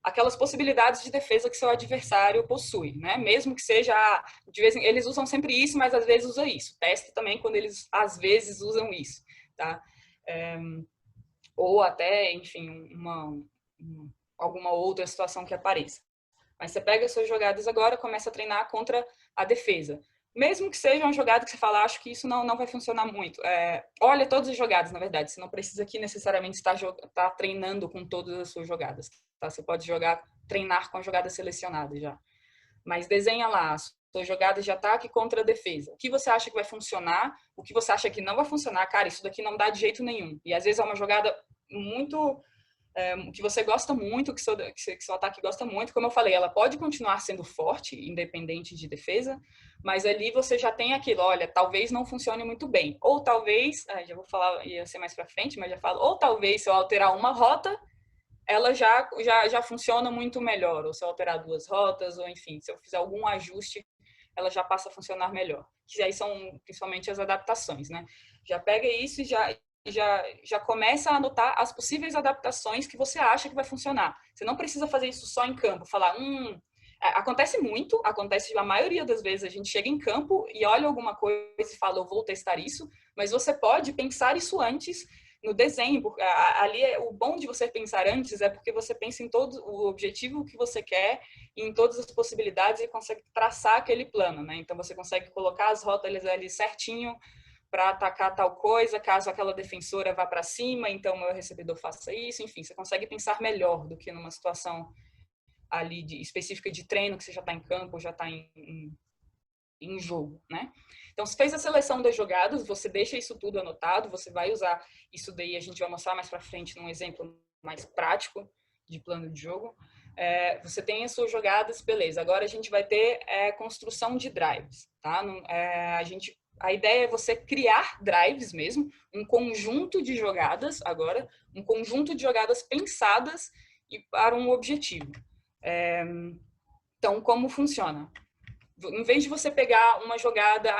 aquelas possibilidades de defesa que seu adversário possui, né? Mesmo que seja, de vez em eles usam sempre isso, mas às vezes usa isso. Testa também quando eles às vezes usam isso, tá? Ou até, enfim, alguma outra situação que apareça. Mas você pega as suas jogadas agora, começa a treinar contra a defesa. Mesmo que seja uma jogada que você fala, acho que isso não vai funcionar muito. Olha todas as jogadas, na verdade. Você não precisa aqui necessariamente estar treinando com todas as suas jogadas. Tá? Você pode treinar com a jogada selecionada já. Mas desenha lá as suas jogadas de ataque contra a defesa. O que você acha que vai funcionar? O que você acha que não vai funcionar? Cara, isso daqui não dá de jeito nenhum. E às vezes é uma jogada muito... que você gosta muito, que seu ataque gosta muito. Como eu falei, ela pode continuar sendo forte, independente de defesa, mas ali você já tem aquilo, olha, talvez não funcione muito bem. Ou talvez, já vou falar, ia ser mais pra frente, mas já falo, ou talvez se eu alterar uma rota, ela já funciona muito melhor. Ou se eu alterar 2 rotas, ou enfim, se eu fizer algum ajuste, ela já passa a funcionar melhor. Que aí são principalmente as adaptações, né? Já pega isso e já começa a anotar as possíveis adaptações que você acha que vai funcionar. Você não precisa fazer isso só em campo, falar, acontece a maioria das vezes, a gente chega em campo e olha alguma coisa e fala, eu vou testar isso, mas você pode pensar isso antes no desenho, porque ali o bom de você pensar antes é porque você pensa em todo o objetivo que você quer, em todas as possibilidades e consegue traçar aquele plano, né? Então você consegue colocar as rotas ali certinho para atacar tal coisa, caso aquela defensora vá para cima, então o meu recebedor faça isso, enfim, você consegue pensar melhor do que numa situação ali específica de treino, que você já está em campo, já está em jogo, né? Então, você fez a seleção das jogadas, você deixa isso tudo anotado, você vai usar isso daí, a gente vai mostrar mais para frente num exemplo mais prático de plano de jogo. Você tem as suas jogadas, beleza, agora a gente vai ter construção de drives, tá? A ideia é você criar drives mesmo, um conjunto de jogadas agora, um conjunto de jogadas pensadas e para um objetivo. Então, como funciona? Em vez de você pegar uma jogada,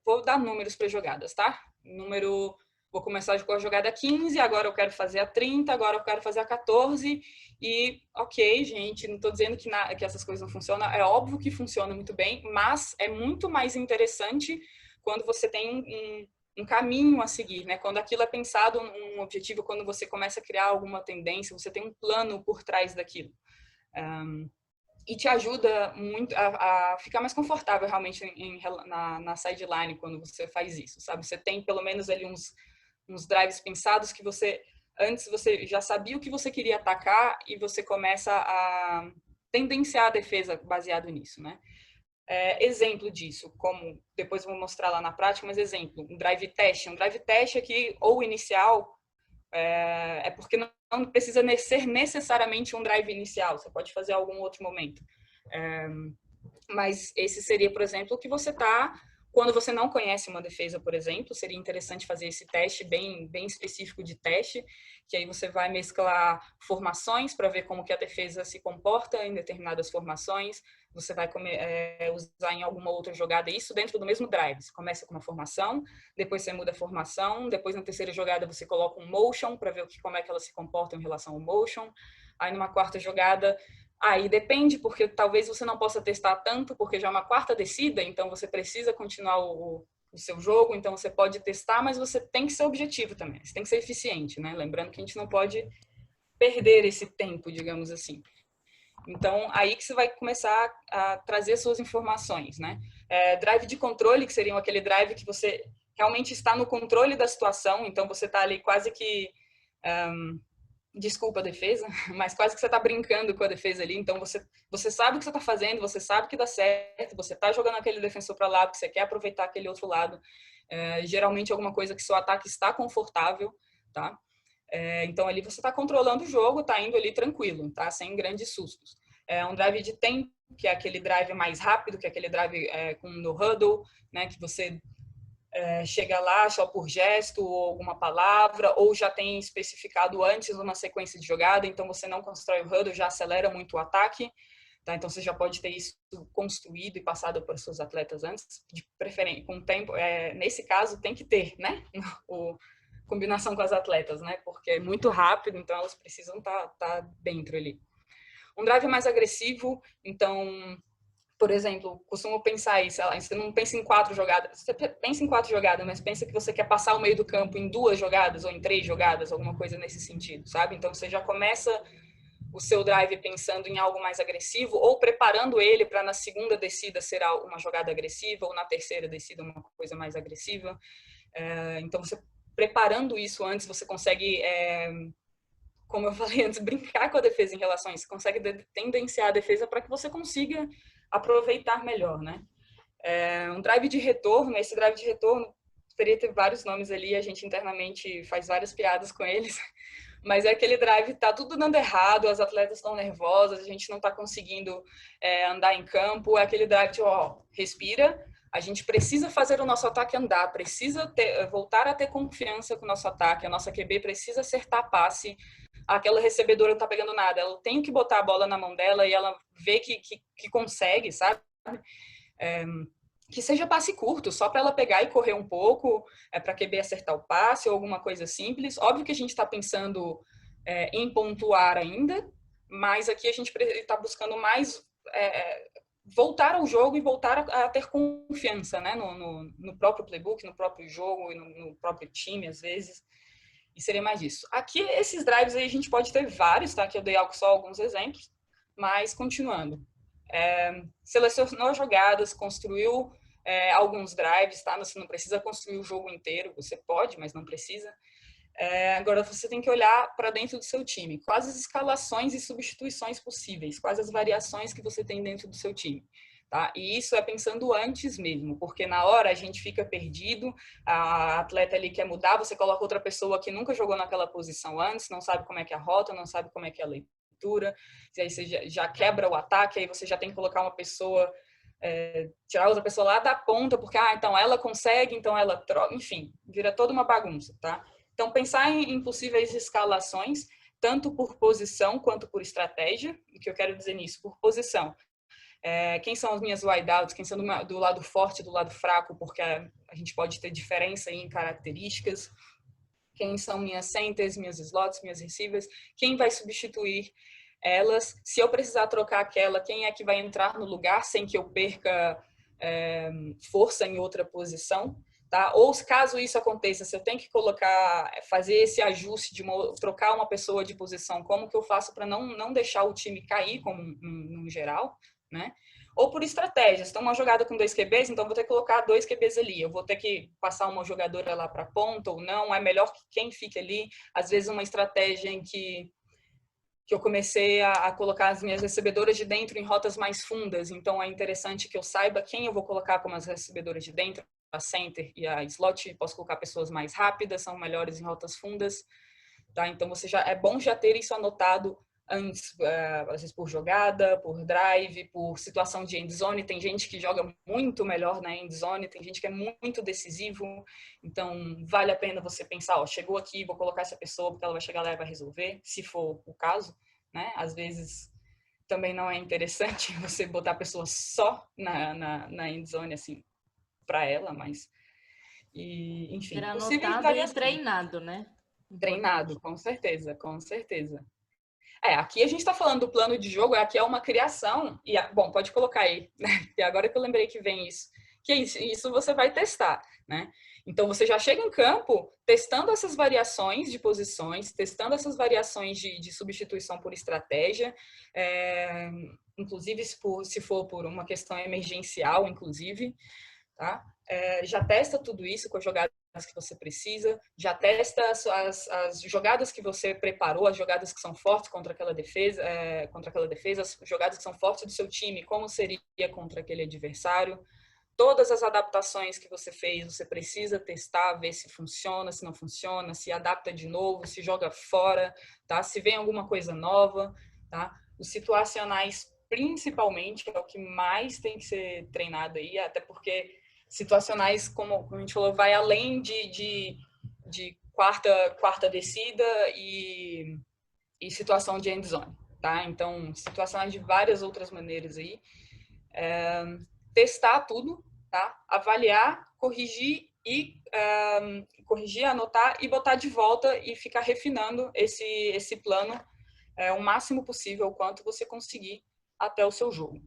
vou dar números para jogadas, tá? Vou começar com a jogada 15, agora eu quero fazer a 30, agora eu quero fazer a 14 e, ok, gente, não estou dizendo que essas coisas não funcionam, é óbvio que funciona muito bem, mas é muito mais interessante quando você tem um caminho a seguir, né? Quando aquilo é pensado um objetivo, quando você começa a criar alguma tendência, você tem um plano por trás daquilo. E te ajuda muito a ficar mais confortável realmente na sideline quando você faz isso, sabe? Você tem pelo menos ali uns drives pensados que antes você já sabia o que você queria atacar e você começa a tendenciar a defesa baseado nisso, né? Exemplo disso, como depois eu vou mostrar lá na prática, mas exemplo, um drive teste aqui, ou inicial, porque não precisa ser necessariamente um drive inicial, você pode fazer algum outro momento. Mas esse seria, por exemplo, o que você quando você não conhece uma defesa, por exemplo, seria interessante fazer esse teste bem específico de teste, que aí você vai mesclar formações para ver como que a defesa se comporta em determinadas formações, você vai usar em alguma outra jogada isso dentro do mesmo drive. Você começa com uma formação, depois você muda a formação, depois na terceira jogada você coloca um motion para ver como é que ela se comporta em relação ao motion, aí numa quarta jogada aí depende, porque talvez você não possa testar tanto, porque já é uma quarta descida, então você precisa continuar o seu jogo, então você pode testar, mas você tem que ser objetivo também, você tem que ser eficiente, né? Lembrando que a gente não pode perder esse tempo, digamos assim. Então, aí que você vai começar a trazer suas informações, né? Drive de controle, que seriam aquele drive que você realmente está no controle da situação, então você está ali quase que... desculpa a defesa, mas quase que você está brincando com a defesa ali, então você sabe o que você está fazendo, você sabe que dá certo, você está jogando aquele defensor para lá, porque você quer aproveitar aquele outro lado, geralmente alguma coisa que seu ataque está confortável, tá? Então ali você está controlando o jogo, está indo ali tranquilo, tá? Sem grandes sustos. Um drive de tempo, que é aquele drive mais rápido, que é aquele drive no huddle, né? Que você chega lá só por gesto ou alguma palavra, ou já tem especificado antes uma sequência de jogada, então você não constrói o huddle, já acelera muito o ataque, tá? Então você já pode ter isso construído e passado para os seus atletas antes, de preferência, com o tempo, nesse caso tem que ter, né? Combinação com as atletas, né? Porque é muito rápido, então elas precisam estar dentro ali. Um drive mais agressivo, então... Por exemplo, costumo pensar aí, sei lá, você não pensa em 4 jogadas, você pensa em 4 jogadas, mas pensa que você quer passar o meio do campo em 2 jogadas ou em 3 jogadas, alguma coisa nesse sentido, sabe? Então você já começa o seu drive pensando em algo mais agressivo ou preparando ele para na segunda descida ser uma jogada agressiva ou na terceira descida uma coisa mais agressiva. Então você preparando isso antes, você consegue, como eu falei antes, brincar com a defesa em relação a isso, você consegue tendenciar a defesa para que você consiga aproveitar melhor, né? Um drive de retorno, esse drive de retorno poderia ter vários nomes ali, a gente internamente faz várias piadas com eles, mas é aquele drive, tá tudo dando errado, as atletas estão nervosas, a gente não está conseguindo andar em campo, é aquele drive de, respira, a gente precisa fazer o nosso ataque andar, precisa voltar a ter confiança com o nosso ataque, a nossa QB precisa acertar passe, aquela recebedora não tá pegando nada, ela tem que botar a bola na mão dela e ela vê que consegue, sabe? Que seja passe curto, só para ela pegar e correr um pouco, para QB acertar o passe ou alguma coisa simples. Óbvio que a gente está pensando em pontuar ainda, mas aqui a gente está buscando mais voltar ao jogo e voltar a ter confiança, né? No próprio playbook, no próprio jogo e no próprio time, às vezes. E seria mais isso. Aqui, esses drives aí a gente pode ter vários, tá? Aqui eu dei só alguns exemplos, mas continuando. Selecionou jogadas, construiu alguns drives, tá? Você não precisa construir o jogo inteiro, você pode, mas não precisa. Agora você tem que olhar para dentro do seu time. Quais as escalações e substituições possíveis? Quais as variações que você tem dentro do seu time? Tá? E isso é pensando antes mesmo, porque na hora a gente fica perdido, a atleta ali quer mudar, você coloca outra pessoa que nunca jogou naquela posição antes, não sabe como é que é a rota, não sabe como é que é a leitura, e aí você já quebra o ataque, aí você já tem que colocar uma pessoa, tirar outra pessoa lá da ponta, porque então ela consegue, então ela troca, enfim, vira toda uma bagunça, tá? Então pensar em possíveis escalações, tanto por posição quanto por estratégia. O que eu quero dizer nisso? Por posição. Quem são as minhas wideouts, quem são do lado forte e do lado fraco, porque a gente pode ter diferença em características, quem são minhas centers, minhas slots, minhas receivers, quem vai substituir elas, se eu precisar trocar aquela, quem é que vai entrar no lugar sem que eu perca força em outra posição, tá? Ou caso isso aconteça, se eu tenho que fazer esse ajuste, trocar uma pessoa de posição, como que eu faço para não deixar o time cair, como no geral, né? Ou por estratégias. Então, uma jogada com 2 QBs, então vou ter que colocar 2 QBs ali. Eu vou ter que passar uma jogadora lá para a ponta ou não. É melhor que quem fique ali. Às vezes, uma estratégia em que eu comecei a colocar as minhas recebedoras de dentro em rotas mais fundas. Então, é interessante que eu saiba quem eu vou colocar como as recebedoras de dentro, a center e a slot. Posso colocar pessoas mais rápidas, são melhores em rotas fundas. Tá? Então, é bom já ter isso anotado antes, às vezes por jogada, por drive, por situação de endzone. Tem gente que joga muito melhor na endzone, tem gente que é muito decisivo. Então, vale a pena você pensar, chegou aqui, vou colocar essa pessoa porque ela vai chegar lá e vai resolver, se for o caso, né? Às vezes também não é interessante você botar a pessoa só na endzone, assim, para ela, mas... E, enfim, Ser possíveis anotado e variações. treinado, né? Treinado, com certeza, com certeza. Aqui a gente está falando do plano de jogo, aqui é uma criação, e bom, pode colocar aí, né? E agora que eu lembrei que vem isso, que isso você vai testar, né? Então você já chega em campo testando essas variações de posições, testando essas variações de substituição por estratégia, inclusive se for por uma questão emergencial, inclusive, tá? Já testa tudo isso com as jogadas que você precisa, já testa as jogadas que você preparou, as jogadas que são fortes contra aquela defesa, as jogadas que são fortes do seu time, como seria contra aquele adversário. Todas as adaptações que você fez, você precisa testar, ver se funciona, se não funciona, se adapta de novo, se joga fora, tá? Se vem alguma coisa nova, tá? Os situacionais, principalmente, é o que mais tem que ser treinado aí, até porque situacionais, como a gente falou, vai além de quarta descida e situação de endzone, tá? Então, situacionais de várias outras maneiras aí. Testar tudo, tá? Avaliar, corrigir, anotar e botar de volta e ficar refinando esse plano o máximo possível, o quanto você conseguir até o seu jogo.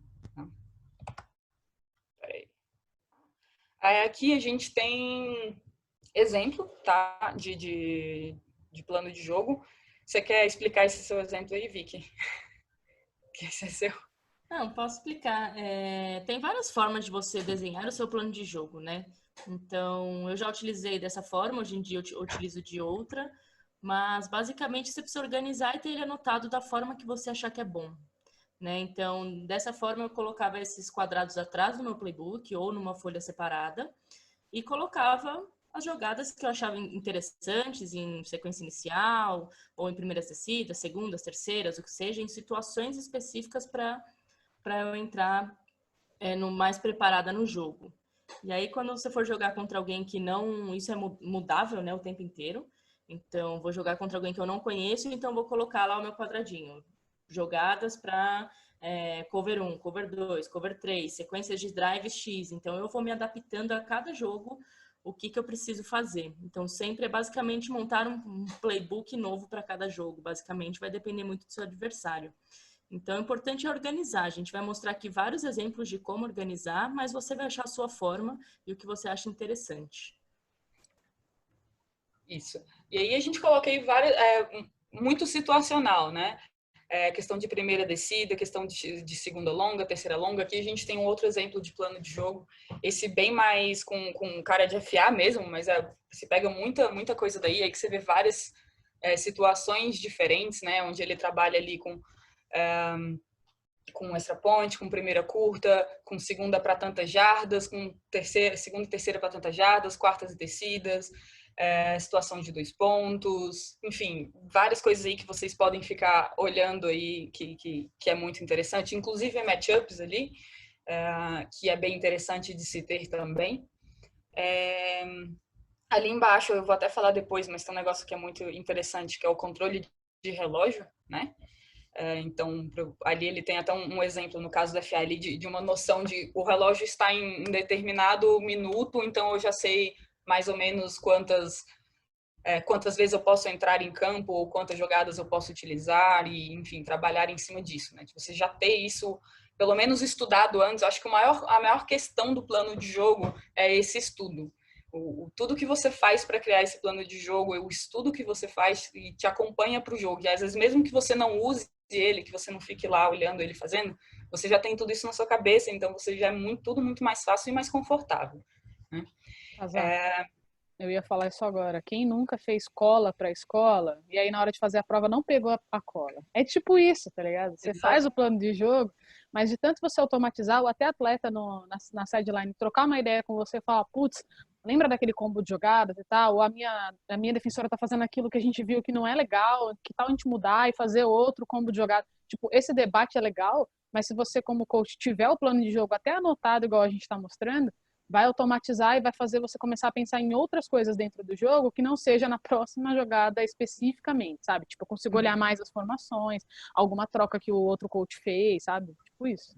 Aqui a gente tem exemplo, tá? De plano de jogo. Você quer explicar esse seu exemplo aí, Vicky? Que esse é seu. Não, posso explicar. Tem várias formas de você desenhar o seu plano de jogo, né? Então, eu já utilizei dessa forma, hoje em dia eu utilizo de outra, mas basicamente você precisa organizar e ter ele anotado da forma que você achar que é bom, né? Então, dessa forma eu colocava esses quadrados atrás do meu playbook ou numa folha separada e colocava as jogadas que eu achava interessantes em sequência inicial ou em primeiras descidas, segundas, terceiras, o que seja, em situações específicas para eu entrar no mais preparada no jogo. E aí, quando você for jogar contra alguém que não... Isso é mudável, né, o tempo inteiro. Então, vou jogar contra alguém que eu não conheço, então vou colocar lá o meu quadradinho. Jogadas para cover 1, cover 2, cover 3, sequências de drive X. Então, eu vou me adaptando a cada jogo o que eu preciso fazer. Então, sempre é basicamente montar um playbook novo para cada jogo. Basicamente, vai depender muito do seu adversário. Então, o importante é organizar. A gente vai mostrar aqui vários exemplos de como organizar, mas você vai achar a sua forma e o que você acha interessante. Isso. E aí a gente coloca aí muito situacional, né? Questão de primeira descida, questão de segunda longa, terceira longa. Aqui a gente tem um outro exemplo de plano de jogo. Esse bem mais com cara de FA mesmo, mas se pega muita coisa daí, aí que você vê várias situações diferentes, né? Onde ele trabalha ali com extra point, com primeira curta, com segunda para tantas jardas, com segunda e terceira para tantas jardas, quartas e descidas, situação de 2 pontos, enfim, várias coisas aí que vocês podem ficar olhando aí que é muito interessante, inclusive matchups ali, que é bem interessante de se ter também. Ali embaixo, eu vou até falar depois, mas tem um negócio que é muito interessante, que é o controle de relógio, né? Então, ali ele tem até um exemplo, no caso da FA, ali, de uma noção de o relógio está em determinado minuto, então eu já sei mais ou menos quantas vezes eu posso entrar em campo ou quantas jogadas eu posso utilizar e, enfim, trabalhar em cima disso, né? De você já ter isso, pelo menos estudado antes. Acho que a maior questão do plano de jogo é esse estudo, Tudo que você faz para criar esse plano de jogo, o estudo que você faz e te acompanha para o jogo. E às vezes, mesmo que você não use ele, que você não fique lá olhando ele fazendo, você já tem tudo isso na sua cabeça, então você já é tudo muito mais fácil e mais confortável, né? Eu ia falar isso agora. Quem nunca fez cola para a escola e aí na hora de fazer a prova não pegou a cola? É tipo isso, tá ligado? Você faz o plano de jogo, mas de tanto você automatizar, ou até atleta na sideline trocar uma ideia com você e falar, putz, lembra daquele combo de jogadas e tal? Ou a minha defensora tá fazendo aquilo que a gente viu que não é legal, que tal a gente mudar e fazer outro combo de jogada? Tipo, esse debate é legal, mas se você como coach tiver o plano de jogo até anotado igual a gente está mostrando, vai automatizar e vai fazer você começar a pensar em outras coisas dentro do jogo que não seja na próxima jogada especificamente, sabe? Tipo, eu consigo olhar mais as formações, alguma troca que o outro coach fez, sabe? Tipo isso.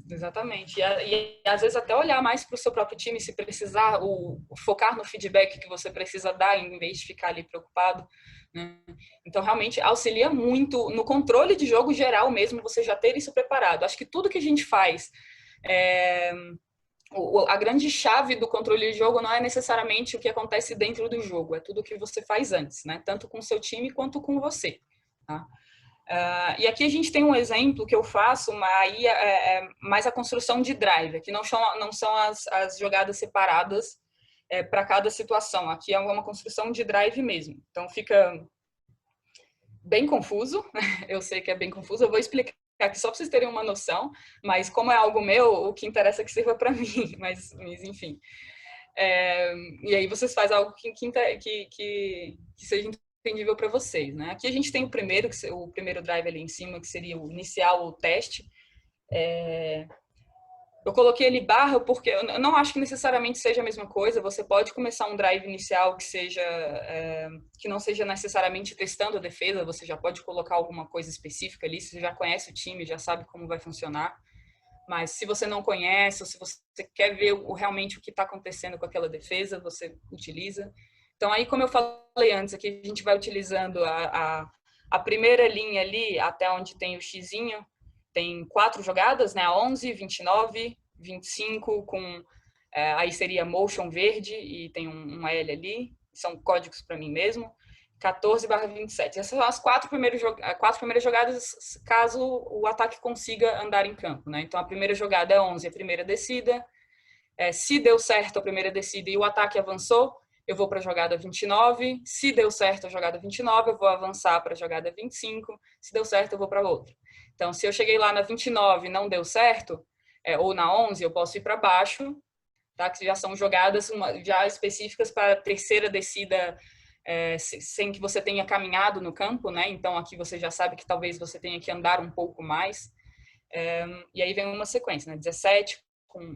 Exatamente. E às vezes até olhar mais para o seu próprio time, se precisar, focar no feedback que você precisa dar, em vez de ficar ali preocupado, né? Então, realmente, auxilia muito no controle de jogo geral mesmo, você já ter isso preparado. Acho que tudo que a gente faz... a grande chave do controle de jogo não é necessariamente o que acontece dentro do jogo, é tudo o que você faz antes, né? Tanto com o seu time quanto com você, tá? E aqui a gente tem um exemplo que eu faço, mas aí é mais a construção de drive, que não são as jogadas separadas para cada situação. Aqui é uma construção de drive mesmo. Então fica bem confuso, eu sei que é bem confuso, eu vou explicar aqui só para vocês terem uma noção, mas como é algo meu, o que interessa é que sirva para mim, mas enfim. E aí vocês fazem algo que seja entendível para vocês, né? Aqui a gente tem o primeiro drive ali em cima, que seria o inicial ou teste. Eu coloquei ele barra porque eu não acho que necessariamente seja a mesma coisa. Você pode começar um drive inicial que não seja necessariamente testando a defesa. Você já pode colocar alguma coisa específica ali. Você já conhece o time, já sabe como vai funcionar. Mas se você não conhece, ou se você quer ver realmente o que está acontecendo com aquela defesa, você utiliza. Então, aí, como eu falei antes, aqui a gente vai utilizando a primeira linha ali, até onde tem o xizinho. Tem 4 jogadas, né? 11, 29, 25, aí seria motion verde e tem um L ali. São códigos para mim mesmo. 14/27. Essas são as 4 primeiras jogadas, caso o ataque consiga andar em campo, né? Então, a primeira jogada é 11, a primeira descida. Se deu certo a primeira descida e o ataque avançou, eu vou para a jogada 29. Se deu certo a jogada 29, eu vou avançar para a jogada 25. Se deu certo, eu vou para outra. Então, se eu cheguei lá na 29 e não deu certo, ou na 11, eu posso ir para baixo, tá? Que já são jogadas já específicas para a terceira descida, sem que você tenha caminhado no campo, né? Então, aqui você já sabe que talvez você tenha que andar um pouco mais. E aí vem uma sequência, né? 17,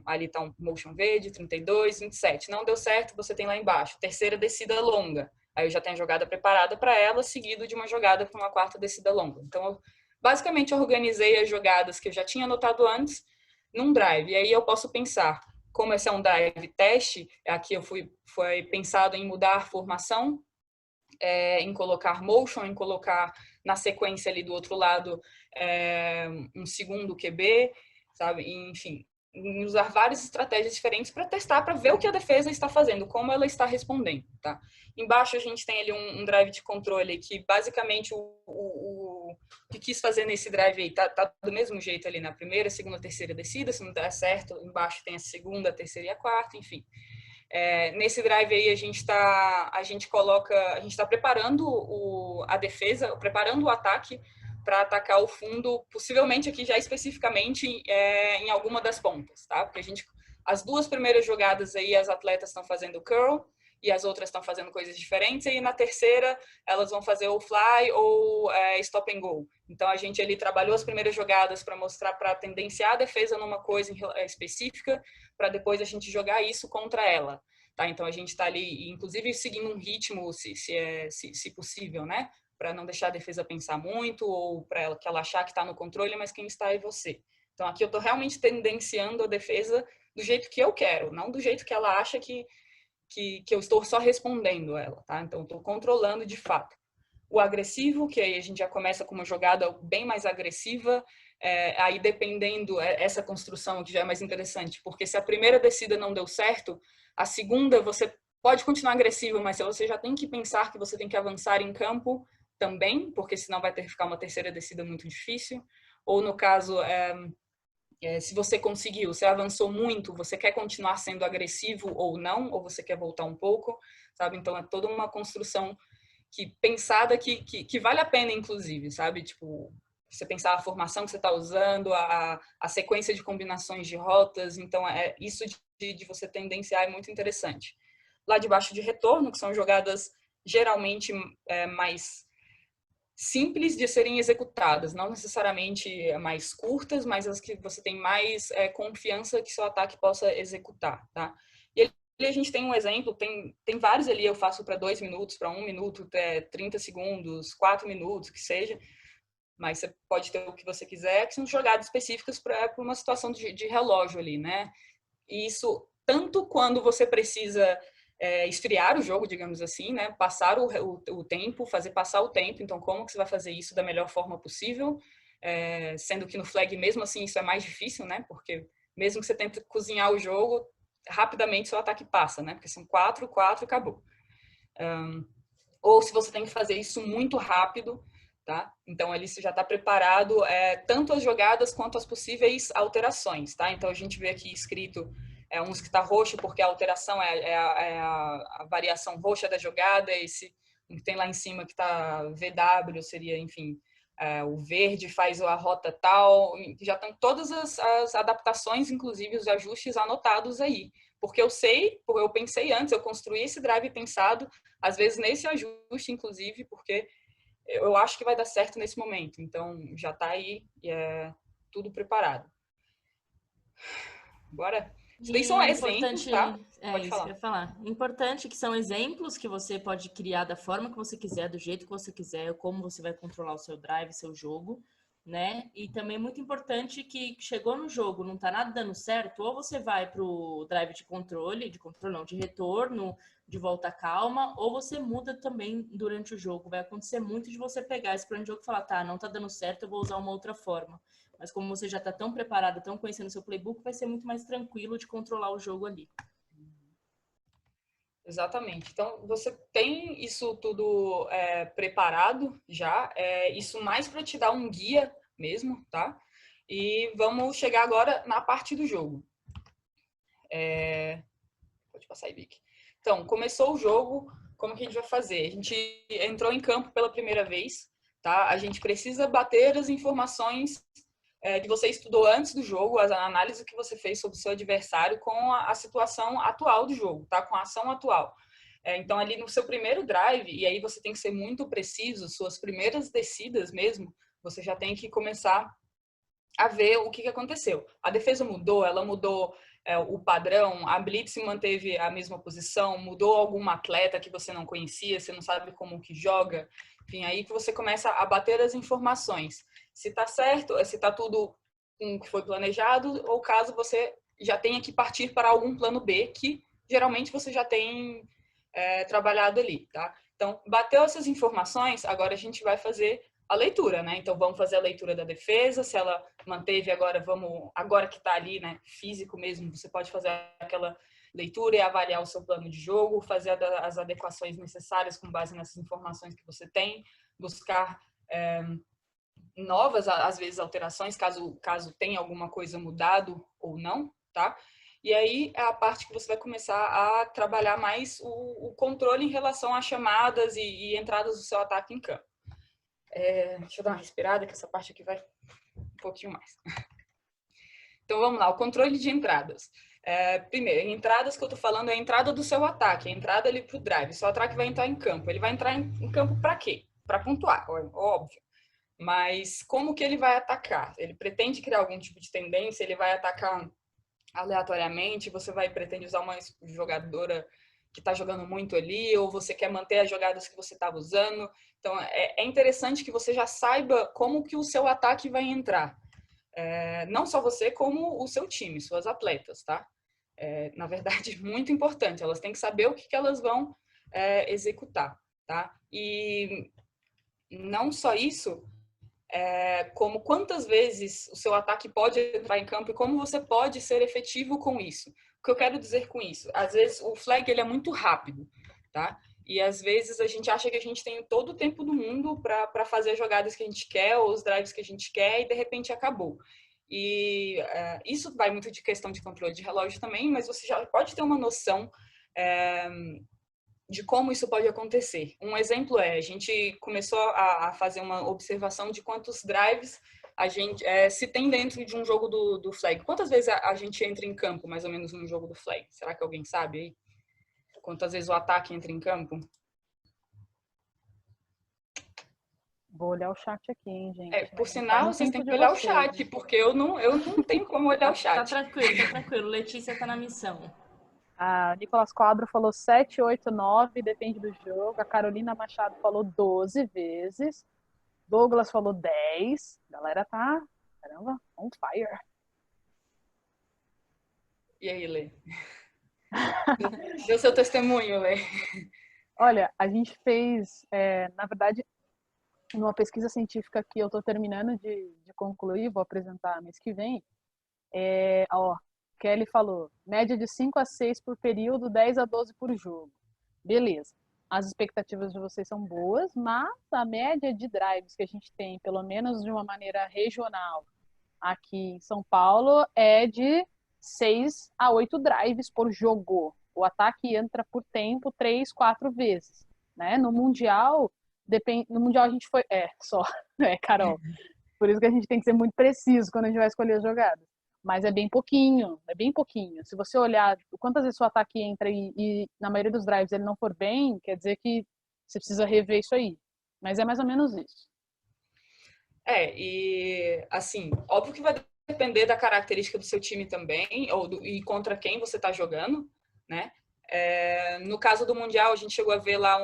ali está um motion verde, 32, 27. Não deu certo, você tem lá embaixo. Terceira descida longa. Aí eu já tenho a jogada preparada para ela, seguido de uma jogada para uma quarta descida longa. Então, eu basicamente organizei as jogadas que eu já tinha anotado antes num drive. E aí eu posso pensar, como esse é um drive teste, aqui foi pensado em mudar a formação, em colocar motion, em colocar na sequência ali do outro lado um segundo QB, sabe? Enfim, usar várias estratégias diferentes para testar, para ver o que a defesa está fazendo, como ela está respondendo, tá? Embaixo a gente tem ali um drive de controle que basicamente o que quis fazer nesse drive aí tá do mesmo jeito ali na primeira, segunda, terceira descida. Se não der certo, embaixo tem a segunda, a terceira e a quarta, enfim. Nesse drive aí a gente está preparando a defesa, preparando o ataque para atacar o fundo, possivelmente aqui já especificamente em alguma das pontas, tá? Porque as 2 primeiras jogadas aí as atletas estão fazendo curl e as outras estão fazendo coisas diferentes, e na terceira elas vão fazer ou fly ou stop and go. Então a gente ali trabalhou as primeiras jogadas para mostrar, para tendenciar a defesa numa coisa específica, para depois a gente jogar isso contra ela. Tá? Então a gente está ali, inclusive, seguindo um ritmo, se possível, né? Para não deixar a defesa pensar muito, ou para que ela achar que está no controle, mas quem está é você. Então aqui eu estou realmente tendenciando a defesa do jeito que eu quero, não do jeito que ela acha que eu estou só respondendo ela, tá? Então, estou controlando de fato. O agressivo, que aí a gente já começa com uma jogada bem mais agressiva, aí dependendo, essa construção que já é mais interessante, porque se a primeira descida não deu certo, A segunda, você pode continuar agressivo, mas você já tem que pensar que você tem que avançar em campo também, porque senão vai ter que ficar uma terceira descida muito difícil. Ou no caso, se você conseguiu, você avançou muito, você quer continuar sendo agressivo ou não, ou você quer voltar um pouco, sabe? Então é toda uma construção pensada que vale a pena, inclusive, sabe? Tipo, você pensar a formação que você está usando, a sequência de combinações de rotas, então isso de você tendenciar é muito interessante. Lá debaixo de retorno, que são jogadas geralmente mais simples de serem executadas, não necessariamente mais curtas, mas as que você tem mais confiança que seu ataque possa executar, tá? E ali a gente tem um exemplo, tem vários ali, eu faço para 2 minutos, para 1 minuto, 30 segundos, 4 minutos, que seja, mas você pode ter o que você quiser, que são jogadas específicas para uma situação de relógio ali, né? E isso, tanto quando você precisa esfriar o jogo, digamos assim, né? Passar o tempo, fazer passar o tempo. Então, como que você vai fazer isso da melhor forma possível? Sendo que no flag, mesmo assim, isso é mais difícil, né? Porque mesmo que você tente cozinhar o jogo, rapidamente seu ataque passa, né? Porque são 4, 4 e acabou. Ou se você tem que fazer isso muito rápido, tá? Então, ali você já está preparado tanto as jogadas quanto as possíveis alterações, tá? Então, a gente vê aqui escrito uns que está roxo porque a alteração é a variação roxa da jogada, esse que tem lá em cima que está VW, seria, enfim, o verde faz a rota tal, já estão todas as adaptações, inclusive os ajustes anotados aí. Porque eu pensei antes, eu construí esse drive pensado, às vezes nesse ajuste, inclusive, porque eu acho que vai dar certo nesse momento. Então, já está aí e tudo preparado. Bora? Isso daí são exemplos, tá? Pode isso falar. que eu ia falar. Importante que são exemplos que você pode criar da forma que você quiser, do jeito que você quiser, como você vai controlar o seu drive, seu jogo, né? E também é muito importante que chegou no jogo, não tá nada dando certo, ou você vai pro drive de controle não, de retorno, de volta calma, ou você muda também durante o jogo. Vai acontecer muito de você pegar esse plano de jogo e falar, tá, não tá dando certo, eu vou usar uma outra forma. Mas como você já está tão preparado, tão conhecendo o seu playbook, vai ser muito mais tranquilo de controlar o jogo ali. Exatamente. Então, você tem isso tudo preparado já, isso mais para te dar um guia mesmo, tá? E vamos chegar agora na parte do jogo. Pode passar aí, Vicky. Então, começou o jogo, como que a gente vai fazer? A gente entrou em campo pela primeira vez, tá? A gente precisa bater as informações que você estudou antes do jogo, a análise que você fez sobre o seu adversário com a situação atual do jogo, tá? Com a ação atual. Então, ali no seu primeiro drive, e aí você tem que ser muito preciso, suas primeiras descidas mesmo, você já tem que começar a ver o que aconteceu. A defesa mudou, ela mudou o padrão, a blitz manteve a mesma posição, mudou algum atleta que você não conhecia, você não sabe como que joga, enfim, aí que você começa a bater as informações. Se tá certo, se tá tudo com o que foi planejado, ou caso você já tenha que partir para algum plano B, que geralmente você já tem trabalhado ali, tá? Então, bateu essas informações, agora a gente vai fazer a leitura, né? Então, vamos fazer a leitura da defesa, se ela manteve agora que está ali, né, físico mesmo, você pode fazer aquela leitura e avaliar o seu plano de jogo, fazer as adequações necessárias com base nessas informações que você tem, buscar novas, às vezes, alterações, caso tenha alguma coisa mudado ou não, tá? E aí é a parte que você vai começar a trabalhar mais o controle em relação às chamadas e entradas do seu ataque em campo. Deixa eu dar uma respirada, que essa parte aqui vai um pouquinho mais. Então, vamos lá, o controle de entradas. Primeiro, entradas que eu tô falando é a entrada do seu ataque, a entrada ali pro drive. Seu ataque vai entrar em campo. Ele vai entrar em campo para quê? Para pontuar, óbvio. Mas como que ele vai atacar? Ele pretende criar algum tipo de tendência? Ele vai atacar aleatoriamente? Você pretende usar uma jogadora que está jogando muito ali, ou você quer manter as jogadas que você estava usando? Então, é interessante que você já saiba como que o seu ataque vai entrar. Não só você, como o seu time, suas atletas, tá? Na verdade, muito importante. Elas têm que saber o que elas vão executar, tá? E não só isso, como quantas vezes o seu ataque pode entrar em campo e como você pode ser efetivo com isso. O que eu quero dizer com isso? Às vezes o flag ele é muito rápido, tá? E às vezes a gente acha que a gente tem todo o tempo do mundo para fazer as jogadas que a gente quer ou os drives que a gente quer e de repente acabou. E isso vai muito de questão de controle de relógio também, mas você já pode ter uma noção de como isso pode acontecer. Um exemplo a gente começou a fazer uma observação de quantos drives a gente se tem dentro de um jogo do flag. Quantas vezes a gente entra em campo, mais ou menos, num jogo do flag? Será que alguém sabe aí? Quantas vezes o ataque entra em campo? Vou olhar o chat aqui, hein, gente. Por sinal, vocês têm que olhar o chat, porque eu não tenho como olhar o chat. Tá tranquilo. Letícia tá na missão. A Nicolas Quadro falou 7, 8, 9, depende do jogo. A Carolina Machado falou 12 vezes. Douglas falou 10. A galera tá, caramba, on fire. E aí, Lê? Dê seu testemunho, Lê. Olha, a gente fez, na verdade, numa pesquisa científica que eu estou terminando de concluir, vou apresentar mês que vem. Kelly falou, média de 5 a 6 por período, 10 a 12 por jogo. Beleza. As expectativas de vocês são boas, mas a média de drives que a gente tem, pelo menos de uma maneira regional, aqui em São Paulo, é de 6 a 8 drives por jogo. O ataque entra por tempo 3, 4 vezes. Né? No Mundial, no Mundial a gente foi... Carol. Por isso que a gente tem que ser muito preciso quando a gente vai escolher as jogadas. Mas é bem pouquinho. Se você olhar quantas vezes o ataque entra e na maioria dos drives ele não for bem, quer dizer que você precisa rever isso aí. Mas é mais ou menos isso. E assim, óbvio que vai depender da característica do seu time também, e contra quem você está jogando, né? No caso do Mundial, a gente chegou a ver lá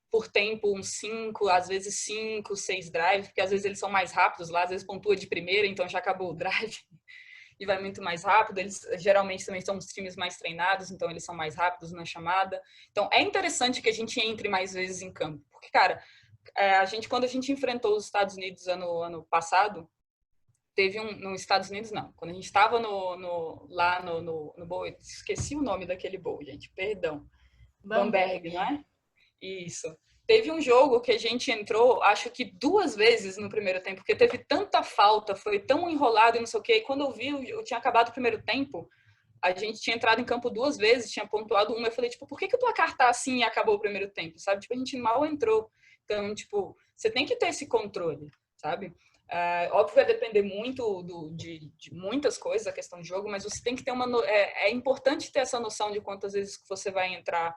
por tempo, uns 5, às vezes 5, 6 drives, porque às vezes eles são mais rápidos lá, às vezes pontua de primeira, então já acabou o drive e vai muito mais rápido. Eles geralmente também são os times mais treinados, então eles são mais rápidos na chamada. Então é interessante que a gente entre mais vezes em campo, porque, cara, quando a gente enfrentou os Estados Unidos ano passado, teve nos Estados Unidos não, quando a gente estava lá no bowl, esqueci o nome daquele bowl, gente, perdão, Bamberg, não é? Isso. Teve um jogo que a gente entrou, acho que 2 vezes no primeiro tempo, porque teve tanta falta, foi tão enrolado e não sei o quê. E quando eu vi, eu tinha acabado o primeiro tempo, a gente tinha entrado em campo 2 vezes, tinha pontuado uma. Eu falei, tipo, por que o placar tá assim e acabou o primeiro tempo, sabe? Tipo, a gente mal entrou. Então, tipo, você tem que ter esse controle, sabe? Óbvio que vai depender muito de muitas coisas, a questão do jogo, mas você tem que ter é importante ter essa noção de quantas vezes você vai entrar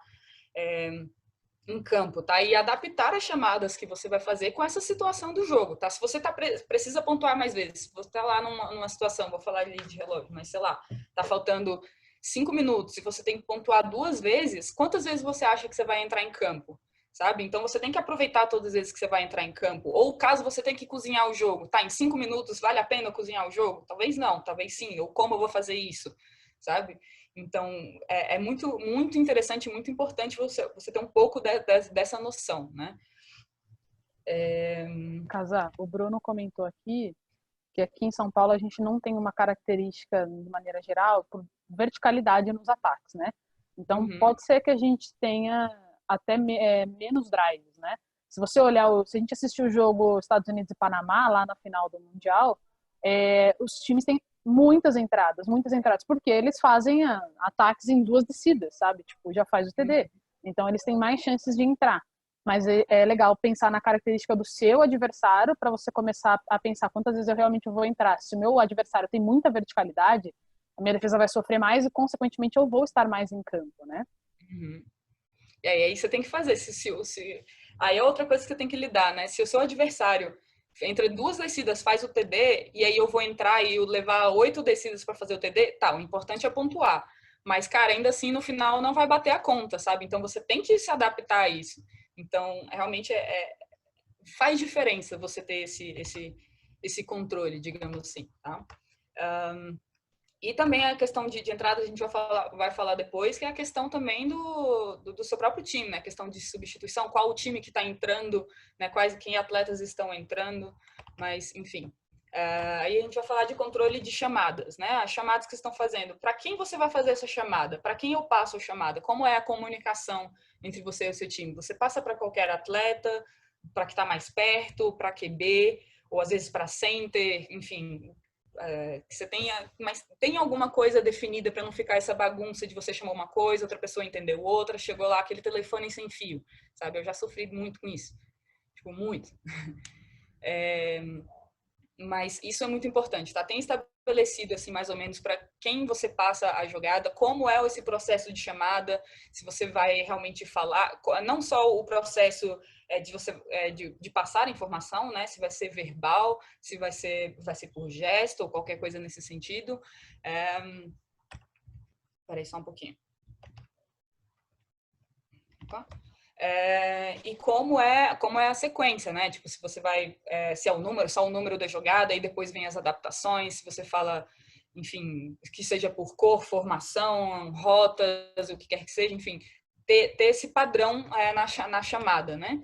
em campo, tá? E adaptar as chamadas que você vai fazer com essa situação do jogo, tá? Se você precisa pontuar mais vezes, se você tá lá numa situação, vou falar ali de relógio, mas sei lá, tá faltando 5 minutos e você tem que pontuar 2 vezes, quantas vezes você acha que você vai entrar em campo? Sabe? Então você tem que aproveitar todas as vezes que você vai entrar em campo. Ou caso você tenha que cozinhar o jogo, tá? Em 5 minutos, vale a pena cozinhar o jogo? Talvez não, talvez sim. Ou como eu vou fazer isso, sabe? Então, é muito, muito interessante, muito importante você ter um pouco dessa noção, né? Casar, o Bruno comentou aqui que aqui em São Paulo a gente não tem uma característica, de maneira geral, por verticalidade nos ataques, né? Então, pode ser que a gente tenha até menos drives, né? Se você olhar, se a gente assistir o jogo Estados Unidos e Panamá, lá na final do Mundial, os times têm muitas entradas, porque eles fazem ataques em 2 descidas, sabe? Tipo, já faz o TD. Então, eles têm mais chances de entrar. Mas é legal pensar na característica do seu adversário para você começar a pensar quantas vezes eu realmente vou entrar. Se o meu adversário tem muita verticalidade, a minha defesa vai sofrer mais e, consequentemente, eu vou estar mais em campo, né? E aí você tem que fazer. Aí é outra coisa que você tem que lidar, né? Se o seu adversário entre 2 descidas faz o TD, e aí eu vou entrar e levar 8 descidas para fazer o TD, tá, o importante é pontuar. Mas, cara, ainda assim, no final não vai bater a conta, sabe? Então você tem que se adaptar a isso. Então, realmente faz diferença você ter esse controle, digamos assim, tá? E também a questão de entrada, a gente vai falar depois, que é a questão também do seu próprio time, né? A questão de substituição, qual o time que está entrando, né? Quem atletas estão entrando, mas, enfim. Aí a gente vai falar de controle de chamadas, né? As chamadas que estão fazendo. Para quem você vai fazer essa chamada? Para quem eu passo a chamada? Como é a comunicação entre você e o seu time? Você passa para qualquer atleta, para que está mais perto, para QB, ou às vezes para center, enfim, que você tenha, mas tem alguma coisa definida para não ficar essa bagunça de você chamou uma coisa, outra pessoa entendeu outra, chegou lá aquele telefone sem fio, sabe? Eu já sofri muito com isso, tipo, muito. Mas isso é muito importante, tá? Tem estabelecido, assim, mais ou menos para quem você passa a jogada, como é esse processo de chamada, se você vai realmente falar, não só o processo de passar a informação, né? Se vai ser verbal, se vai ser por gesto ou qualquer coisa nesse sentido. Peraí só um pouquinho. Opa. E como é a sequência, né? Tipo, se você vai, se é só o número da jogada e depois vem as adaptações, se você fala, enfim, que seja por cor, formação, rotas, o que quer que seja, enfim, ter esse padrão na chamada, né?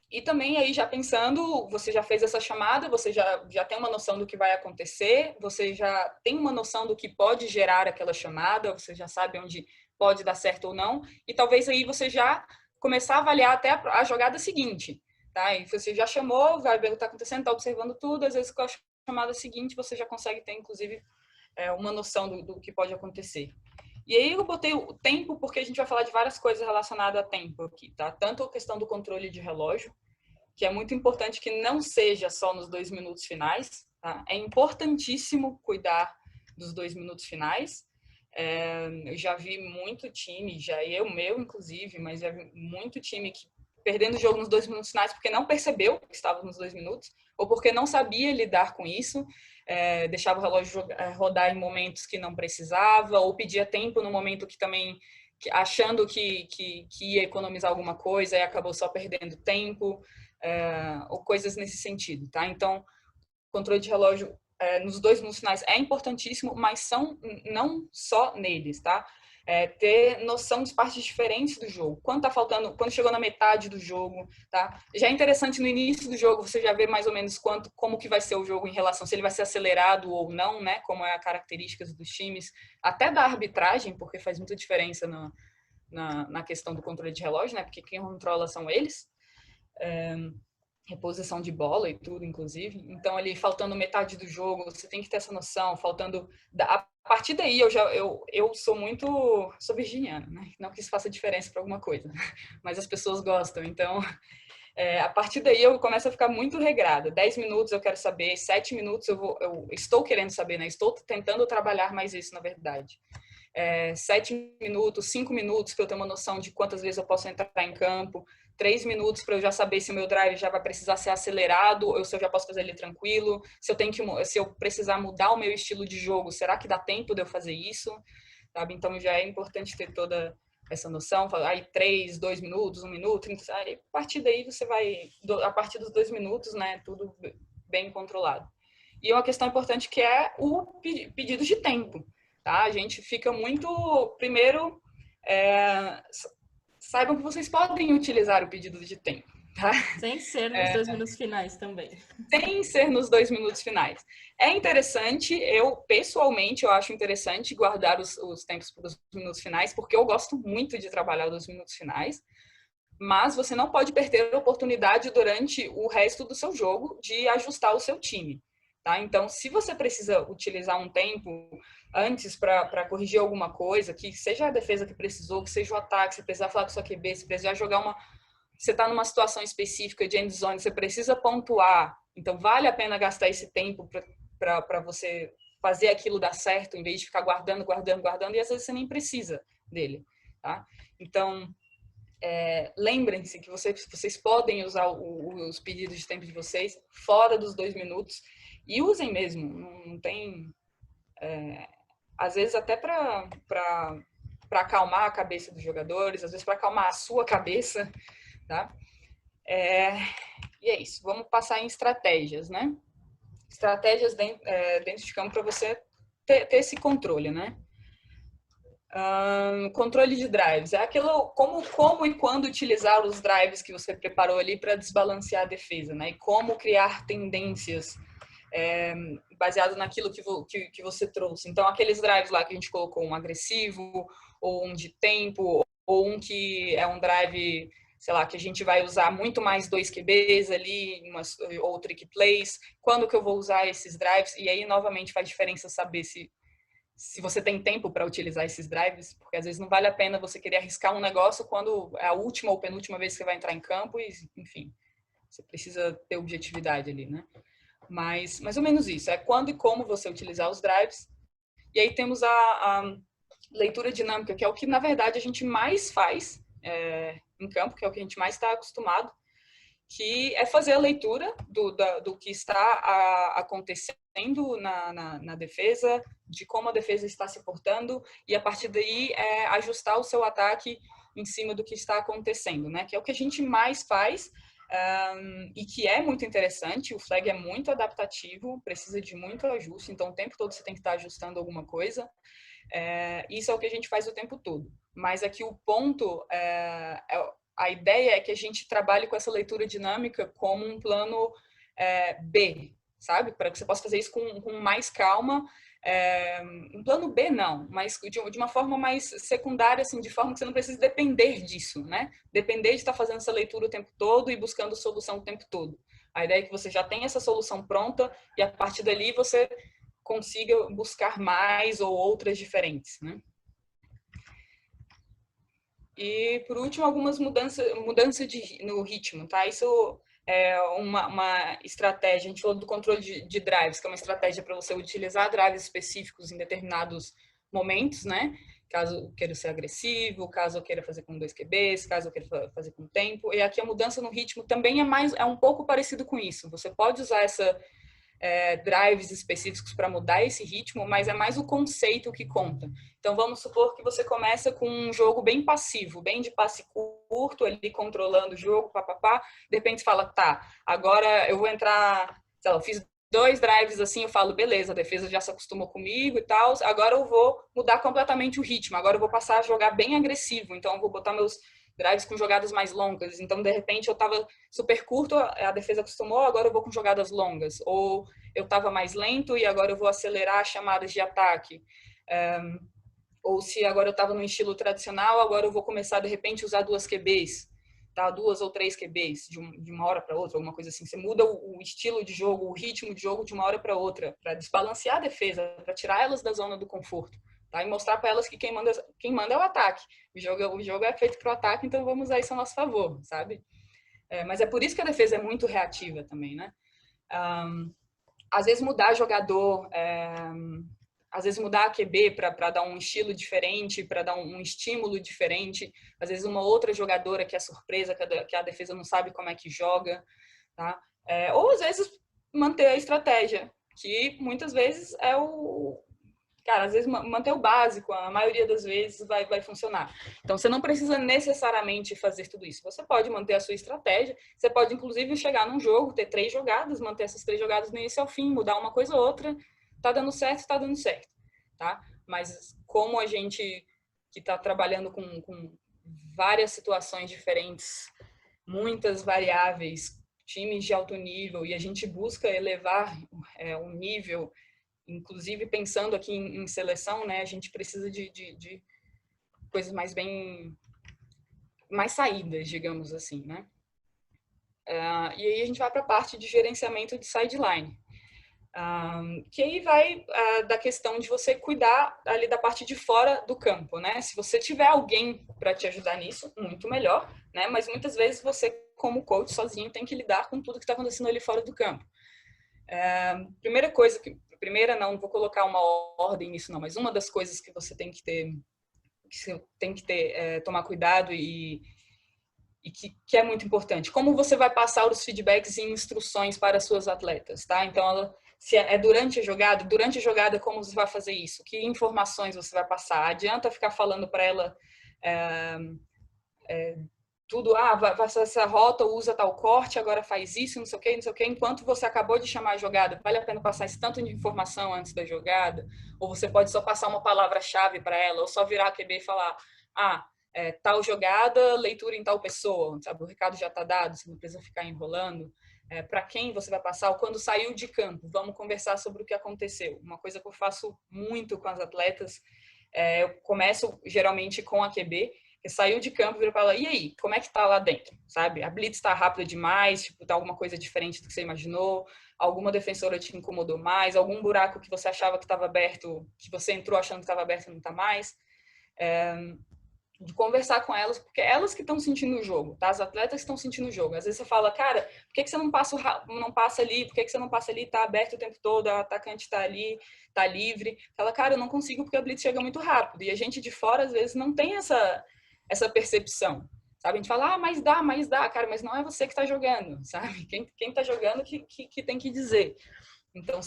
E também aí já pensando, você já fez essa chamada, você já tem uma noção do que vai acontecer, você já tem uma noção do que pode gerar aquela chamada, você já sabe onde pode dar certo ou não, e talvez aí você já começar a avaliar até a jogada seguinte, tá? E você já chamou, vai ver o que está acontecendo, está observando tudo, às vezes com a chamada seguinte você já consegue ter, inclusive, uma noção do que pode acontecer. E aí eu botei o tempo porque a gente vai falar de várias coisas relacionadas a tempo aqui, tá? Tanto a questão do controle de relógio, que é muito importante que não seja só nos 2 minutos finais, tá? É importantíssimo cuidar dos 2 minutos finais. Eu já vi muito time, meu inclusive, mas já vi muito time que perdendo o jogo nos 2 minutos finais porque não percebeu que estava nos 2 minutos, ou porque não sabia lidar com isso, deixava o relógio rodar em momentos que não precisava, ou pedia tempo no momento que também, achando que ia economizar alguma coisa e acabou só perdendo tempo, ou coisas nesse sentido, tá? Então, controle de relógio nos 2 minutos finais é importantíssimo, mas não só neles, tá? Ter noção de partes diferentes do jogo. Quando tá faltando, quando chegou na metade do jogo, tá? Já é interessante no início do jogo você já vê mais ou menos como que vai ser o jogo em relação, se ele vai ser acelerado ou não, né? Como é a características dos times, até da arbitragem, porque faz muita diferença na questão do controle de relógio, né? Porque quem controla são eles. Reposição de bola e tudo, inclusive. Então, ali, faltando metade do jogo, você tem que ter essa noção, a partir daí, eu sou virginiana, né? Não que isso faça diferença para alguma coisa, mas as pessoas gostam. Então, a partir daí, eu começo a ficar muito regrada. 10 minutos eu quero saber, 7 minutos eu estou querendo saber, né? Estou tentando trabalhar mais isso, na verdade. 7 minutos, 5 minutos para eu ter uma noção de quantas vezes eu posso entrar em campo, 3 minutos para eu já saber se o meu drive já vai precisar ser acelerado ou se eu já posso fazer ele tranquilo, se eu precisar mudar o meu estilo de jogo, será que dá tempo de eu fazer isso? Sabe? Então já é importante ter toda essa noção, aí 3, 2 minutos, 1 minuto, aí, a partir daí você vai, a partir dos 2 minutos, né, tudo bem controlado. E uma questão importante que é o pedido de tempo. Tá? A gente fica muito... Primeiro, saibam que vocês podem utilizar o pedido de tempo. Tá? Sem ser nos 2 minutos finais também. Sem ser nos 2 minutos finais. É interessante, pessoalmente, eu acho interessante guardar os tempos para os minutos finais, porque eu gosto muito de trabalhar os minutos finais, mas você não pode perder a oportunidade durante o resto do seu jogo de ajustar o seu time. Tá? Então, se você precisa utilizar um tempo antes para corrigir alguma coisa, que seja a defesa que precisou, que seja o ataque, se precisar falar com sua QB, se precisar jogar você está numa situação específica de end zone, você precisa pontuar, então vale a pena gastar esse tempo para você fazer aquilo dar certo, em vez de ficar guardando, e às vezes você nem precisa dele. Tá? Então, lembrem-se que vocês podem usar os pedidos de tempo de vocês fora dos 2 minutos e usem mesmo, não tem... às vezes até para acalmar a cabeça dos jogadores, às vezes para acalmar a sua cabeça, tá? E é isso, vamos passar em estratégias, né? Estratégias dentro de campo para você ter esse controle, né? Controle de drives. É aquilo, como e quando utilizar os drives que você preparou ali para desbalancear a defesa, né? E como criar tendências baseado naquilo que você trouxe. Então, aqueles drives lá que a gente colocou, um agressivo, ou um de tempo, ou um que é um drive, sei lá, que a gente vai usar muito mais 2 QBs ali, ou trick plays. Quando que eu vou usar esses drives? E aí, novamente, faz diferença saber se você tem tempo para utilizar esses drives, porque às vezes não vale a pena você querer arriscar um negócio quando é a última ou penúltima vez que você vai entrar em campo e, enfim, você precisa ter objetividade ali, né? Mas mais ou menos isso, é quando e como você utilizar os drives. E aí temos a leitura dinâmica, que é o que, na verdade, a gente mais faz em campo, que é o que a gente mais está acostumado, que é fazer a leitura do que está acontecendo na defesa, de como a defesa está se portando, e a partir daí ajustar o seu ataque em cima do que está acontecendo, né? Que é o que a gente mais faz e que é muito interessante. O flag é muito adaptativo, precisa de muito ajuste, então o tempo todo você tem que estar ajustando alguma coisa. Isso é o que a gente faz o tempo todo. Mas aqui o ponto a ideia é que a gente trabalhe com essa leitura dinâmica como um plano B, sabe? Para que você possa fazer isso com mais calma. Um plano B não, mas de uma forma mais secundária, assim, de forma que você não precisa depender disso, né? Depender de estar fazendo essa leitura o tempo todo e buscando solução o tempo todo. A ideia é que você já tenha essa solução pronta e a partir dali você consiga buscar mais ou outras diferentes, né? E, por último, algumas mudanças no ritmo, tá? Isso é uma estratégia. A gente falou do controle de drives, que é uma estratégia para você utilizar drives específicos em determinados momentos, né? Caso eu queira ser agressivo, caso eu queira fazer com 2 QBs, caso eu queira fazer com tempo. E aqui a mudança no ritmo também é um pouco parecido com isso. Você pode usar drives específicos para mudar esse ritmo, mas é mais o conceito que conta. Então, vamos supor que você começa com um jogo bem passivo, bem de passe curto, ali controlando o jogo, papapá. De repente, fala, tá, agora eu vou entrar, sei lá, eu fiz 2 drives assim, eu falo, beleza, a defesa já se acostumou comigo e tal, agora eu vou mudar completamente o ritmo, agora eu vou passar a jogar bem agressivo, então eu vou botar meus drives com jogadas mais longas. Então, de repente, eu estava super curto, a defesa acostumou, agora eu vou com jogadas longas. Ou eu estava mais lento e agora eu vou acelerar as chamadas de ataque. Ou se agora eu estava no estilo tradicional, agora eu vou começar, de repente, a usar 2 QBs. Tá? 2 ou 3 QBs de uma hora para outra, alguma coisa assim. Você muda o estilo de jogo, o ritmo de jogo de uma hora para outra, para desbalancear a defesa, para tirar elas da zona do conforto. Tá? E mostrar para elas que quem manda é o ataque. O jogo é feito para o ataque, então vamos usar isso a nosso favor, sabe? Mas é por isso que a defesa é muito reativa também, né? Às vezes mudar jogador, às vezes mudar a QB para dar um estilo diferente, para dar um estímulo diferente. Às vezes uma outra jogadora que é surpresa, que a defesa não sabe como é que joga, tá? Ou às vezes manter a estratégia, que muitas vezes cara, às vezes manter o básico, a maioria das vezes vai funcionar. Então, você não precisa necessariamente fazer tudo isso. Você pode manter a sua estratégia, você pode, inclusive, chegar num jogo, ter 3 jogadas, manter essas 3 jogadas do início ao fim, mudar uma coisa ou outra, tá dando certo, tá? Mas como a gente que está trabalhando com várias situações diferentes, muitas variáveis, times de alto nível, e a gente busca elevar o nível, inclusive pensando aqui em seleção, né, a gente precisa de coisas mais saídas, digamos assim, né? E aí a gente vai para a parte de gerenciamento de sideline, que aí vai da questão de você cuidar ali da parte de fora do campo, né? Se você tiver alguém para te ajudar nisso, muito melhor, né? Mas muitas vezes você, como coach, sozinho, tem que lidar com tudo que está acontecendo ali fora do campo. Primeira não vou colocar uma ordem nisso não, mas uma das coisas que você tem que ter, tomar cuidado e que é muito importante, como você vai passar os feedbacks e instruções para as suas atletas, tá? Então, se é durante a jogada, como você vai fazer isso? Que informações você vai passar? Adianta ficar falando para ela tudo, vai passar essa rota, usa tal corte, agora faz isso, não sei o que, enquanto você acabou de chamar a jogada, vale a pena passar esse tanto de informação antes da jogada? Ou você pode só passar uma palavra-chave para ela, ou só virar a QB e falar, tal jogada, leitura em tal pessoa, sabe? O recado já está dado, você não precisa ficar enrolando. Para quem você vai passar, ou quando saiu de campo, vamos conversar sobre o que aconteceu. Uma coisa que eu faço muito com as atletas, eu começo geralmente com a QB, que saiu de campo, vira para ela, e aí, como é que tá lá dentro, sabe? A blitz tá rápida demais, tipo, tá alguma coisa diferente do que você imaginou, alguma defensora te incomodou mais, algum buraco que você achava que estava aberto, que você entrou achando que estava aberto e não tá mais. De conversar com elas, porque elas que estão sentindo o jogo, tá? As atletas que estão sentindo o jogo. Às vezes você fala, cara, por que você não passa ali? Por que você não passa ali? Tá aberto o tempo todo, a atacante tá ali, tá livre. Fala, cara, eu não consigo porque a blitz chega muito rápido. E a gente de fora, às vezes, não tem essa percepção, sabe? A gente fala, mas dá, cara, mas não é você que tá jogando, sabe? Quem tá jogando que tem que dizer. Então,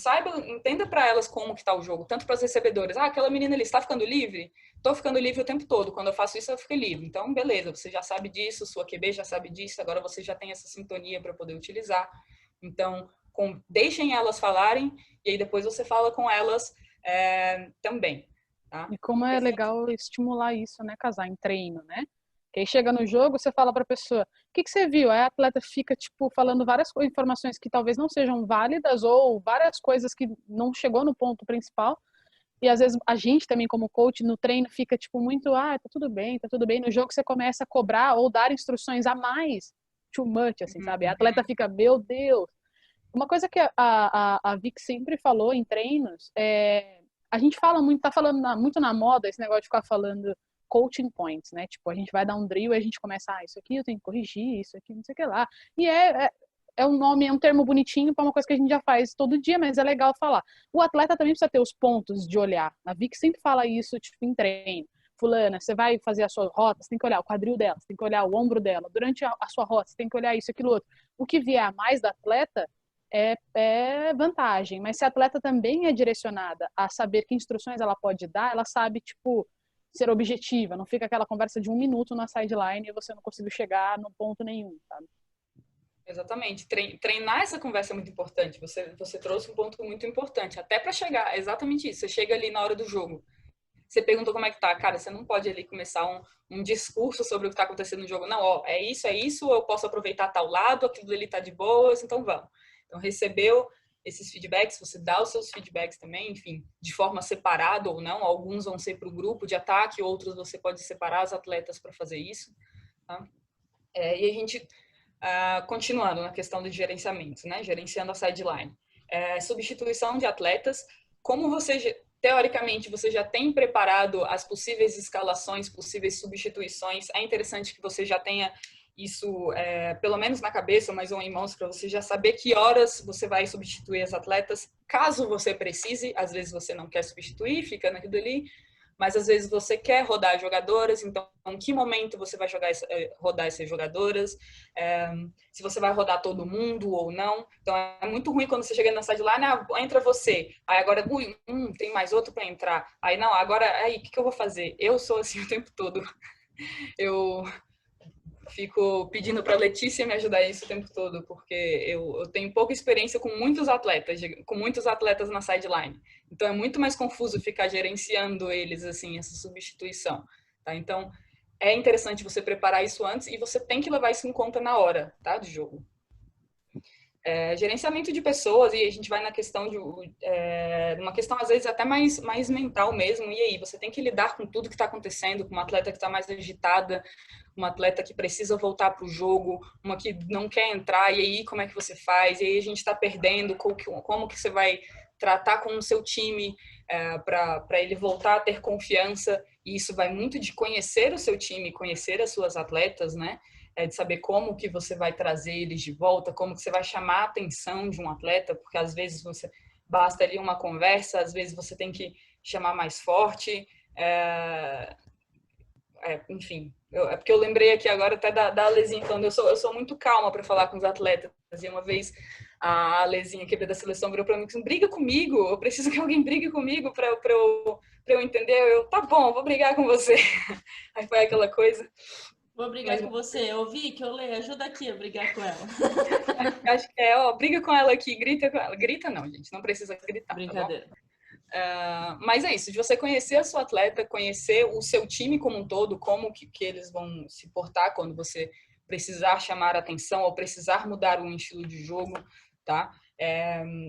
entenda para elas como que tá o jogo, tanto para as recebedoras. Aquela menina ali está ficando livre? Tô ficando livre o tempo todo. Quando eu faço isso, eu fico livre. Então, beleza, você já sabe disso, sua QB já sabe disso, agora você já tem essa sintonia para poder utilizar. Então, deixem elas falarem e aí depois você fala com elas também. Tá? E como é legal estimular isso, né, casar em treino, né? Que aí chega no jogo, você fala para a pessoa, o que você viu? Aí a atleta fica, tipo, falando várias informações que talvez não sejam válidas ou várias coisas que não chegou no ponto principal. E às vezes a gente também, como coach, no treino fica, tipo, muito, tá tudo bem, tá tudo bem. No jogo você começa a cobrar ou dar instruções a mais, too much, assim, sabe? A atleta fica, meu Deus. Uma coisa que a Vic sempre falou em treinos a gente fala muito, tá falando muito na moda esse negócio de ficar falando coaching points, né? Tipo, a gente vai dar um drill e a gente começa, isso aqui eu tenho que corrigir, isso aqui não sei o que lá. E é um nome, é um termo bonitinho para uma coisa que a gente já faz todo dia, mas é legal falar. O atleta também precisa ter os pontos de olhar. A Vic sempre fala isso, tipo, em treino. Fulana, você vai fazer a sua rota, você tem que olhar o quadril dela, você tem que olhar o ombro dela. Durante a sua rota, você tem que olhar isso, aquilo, outro. O que vier a mais da atleta é vantagem, mas se a atleta também é direcionada a saber que instruções ela pode dar, ela sabe, tipo, ser objetiva, não fica aquela conversa de 1 minuto na sideline e você não conseguiu chegar no ponto nenhum, sabe? Exatamente. Treinar essa conversa é muito importante. Você trouxe um ponto muito importante, até para chegar, exatamente isso. Você chega ali na hora do jogo, você pergunta como é que tá. Cara, você não pode ali começar um discurso sobre o que tá acontecendo no jogo. Não, é isso, eu posso aproveitar tal lado, aquilo ali tá de boas, então vamos. Então, recebeu esses feedbacks, você dá os seus feedbacks também, enfim, de forma separada ou não. Alguns vão ser para o grupo de ataque, outros você pode separar as atletas para fazer isso. Tá? E a gente, continuando na questão de gerenciamento, né? Gerenciando a sideline. Substituição de atletas. Como você, teoricamente, você já tem preparado as possíveis escalações, possíveis substituições, é interessante que você já tenha isso, pelo menos na cabeça, mas ou em mãos, para você já saber que horas você vai substituir as atletas, caso você precise. Às vezes você não quer substituir, fica naquilo ali, mas às vezes você quer rodar jogadoras, então em que momento você vai rodar essas jogadoras, se você vai rodar todo mundo ou não. Então é muito ruim quando você chega na sideline, entra você, aí agora tem mais outro para entrar, aí não, agora aí o que eu vou fazer? Eu sou assim o tempo todo, eu fico pedindo para a Letícia me ajudar isso o tempo todo, porque eu tenho pouca experiência com muitos atletas na sideline. Então, é muito mais confuso ficar gerenciando eles, assim, essa substituição. Tá? Então, é interessante você preparar isso antes e você tem que levar isso em conta na hora, tá, do jogo. Gerenciamento de pessoas, e a gente vai na questão uma questão às vezes até mais mental mesmo. E aí, você tem que lidar com tudo que está acontecendo, com uma atleta que está mais agitada, uma atleta que precisa voltar para o jogo, uma que não quer entrar, e aí como é que você faz? E aí a gente está perdendo, como que você vai tratar com o seu time para ele voltar a ter confiança? E isso vai muito de conhecer o seu time, conhecer as suas atletas, né? De saber como que você vai trazer eles de volta, como que você vai chamar a atenção de um atleta, porque às vezes você basta ali uma conversa, às vezes você tem que chamar mais forte, enfim. É porque eu lembrei aqui agora até da Alezinha falando, eu sou muito calma para falar com os atletas, e uma vez a Alezinha, que é da seleção, virou para mim e disse, briga comigo, eu preciso que alguém brigue comigo para eu entender. Tá bom, vou brigar com você. Aí foi aquela coisa. Vou brigar com você. Eu vi que eu leio, ajuda aqui a brigar com ela. Acho que briga com ela aqui, grita com ela. Grita não, gente, não precisa gritar, Brincadeira. tá bom? Mas é isso, de você conhecer a sua atleta, conhecer o seu time como um todo, como que eles vão se portar quando você precisar chamar a atenção ou precisar mudar um estilo de jogo, tá?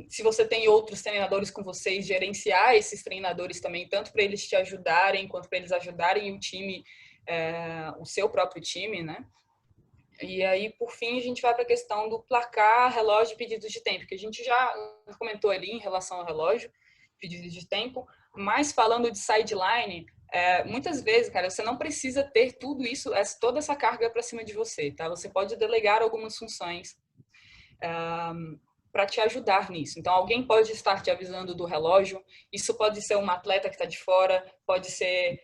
Se você tem outros treinadores com vocês, gerenciar esses treinadores também, tanto para eles te ajudarem, quanto para eles ajudarem o time, o seu próprio time, né? E aí, por fim, a gente vai para a questão do placar, relógio e pedidos de tempo, que a gente já comentou ali em relação ao relógio, pedidos de tempo, mas falando de sideline, muitas vezes, cara, você não precisa ter tudo isso, toda essa carga para cima de você, tá? Você pode delegar algumas funções para te ajudar nisso. Então, alguém pode estar te avisando do relógio, isso pode ser uma atleta que está de fora, pode ser...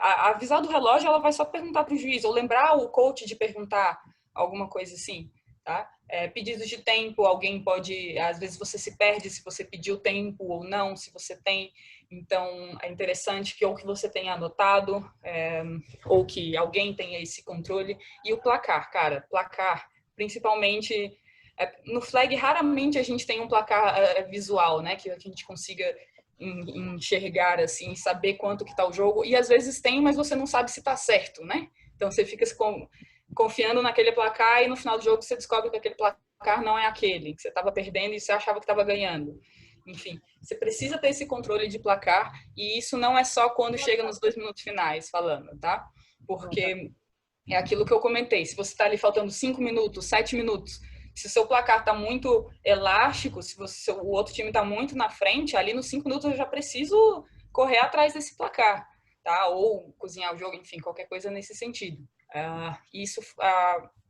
avisar do relógio, ela vai só perguntar para o juiz, ou lembrar o coach de perguntar alguma coisa assim, tá? Pedidos de tempo, alguém pode... Às vezes você se perde se você pediu tempo ou não, se você tem... Então, é interessante que ou que você tenha anotado, ou que alguém tenha esse controle. E o placar, cara, placar, principalmente... no flag, raramente a gente tem um placar visual, né? Que a gente consiga enxergar, assim, saber quanto que tá o jogo. E às vezes tem, mas você não sabe se tá certo, né? Então você fica confiando naquele placar e no final do jogo você descobre que aquele placar não é aquele, que você estava perdendo e você achava que estava ganhando. Enfim, você precisa ter esse controle de placar e isso não é só quando chega nos 2 minutos finais falando, tá? Porque é aquilo que eu comentei. Se você está ali faltando 5 minutos, 7 minutos, se o seu placar está muito elástico, se o outro time está muito na frente, ali nos 5 minutos eu já preciso correr atrás desse placar, tá? Ou cozinhar o jogo, enfim, qualquer coisa nesse sentido. Isso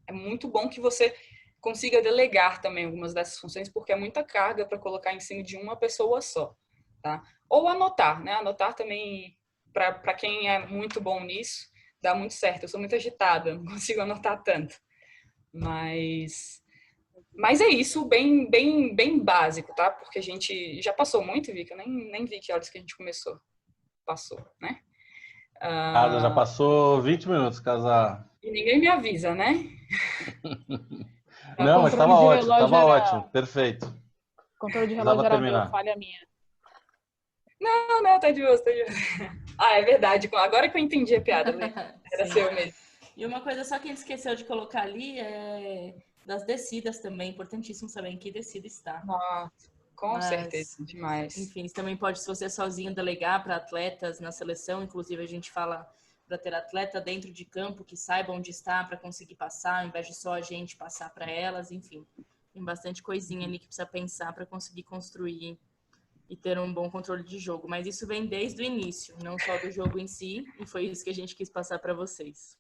é muito bom que você consiga delegar também algumas dessas funções, porque é muita carga para colocar em cima de uma pessoa só, tá? Ou anotar, né? Anotar também, para quem é muito bom nisso, dá muito certo. Eu sou muito agitada, não consigo anotar tanto. Mas é isso, bem, bem, bem básico, tá? Porque a gente já passou muito, Vika, eu nem vi que horas que a gente começou. Passou, né? Casa, já passou 20 minutos, Casa. E ninguém me avisa, né? Não, mas estava ótimo, estava ótimo, perfeito. O controle de Precisava relógio era terminar. meu, falha minha. Não, tá de boa, tá de boa. É verdade. Agora que eu entendi a piada, era seu mesmo. E uma coisa só que a gente esqueceu de colocar ali é das descidas também. Importantíssimo saber em que descida está. Nossa, com certeza, demais. Enfim, isso também pode, se você sozinho, delegar para atletas na seleção. Inclusive, a gente fala para ter atleta dentro de campo que saiba onde está para conseguir passar, ao invés de só a gente passar para elas. Enfim, tem bastante coisinha ali que precisa pensar para conseguir construir e ter um bom controle de jogo. Mas isso vem desde o início, não só do jogo em si. E foi isso que a gente quis passar para vocês.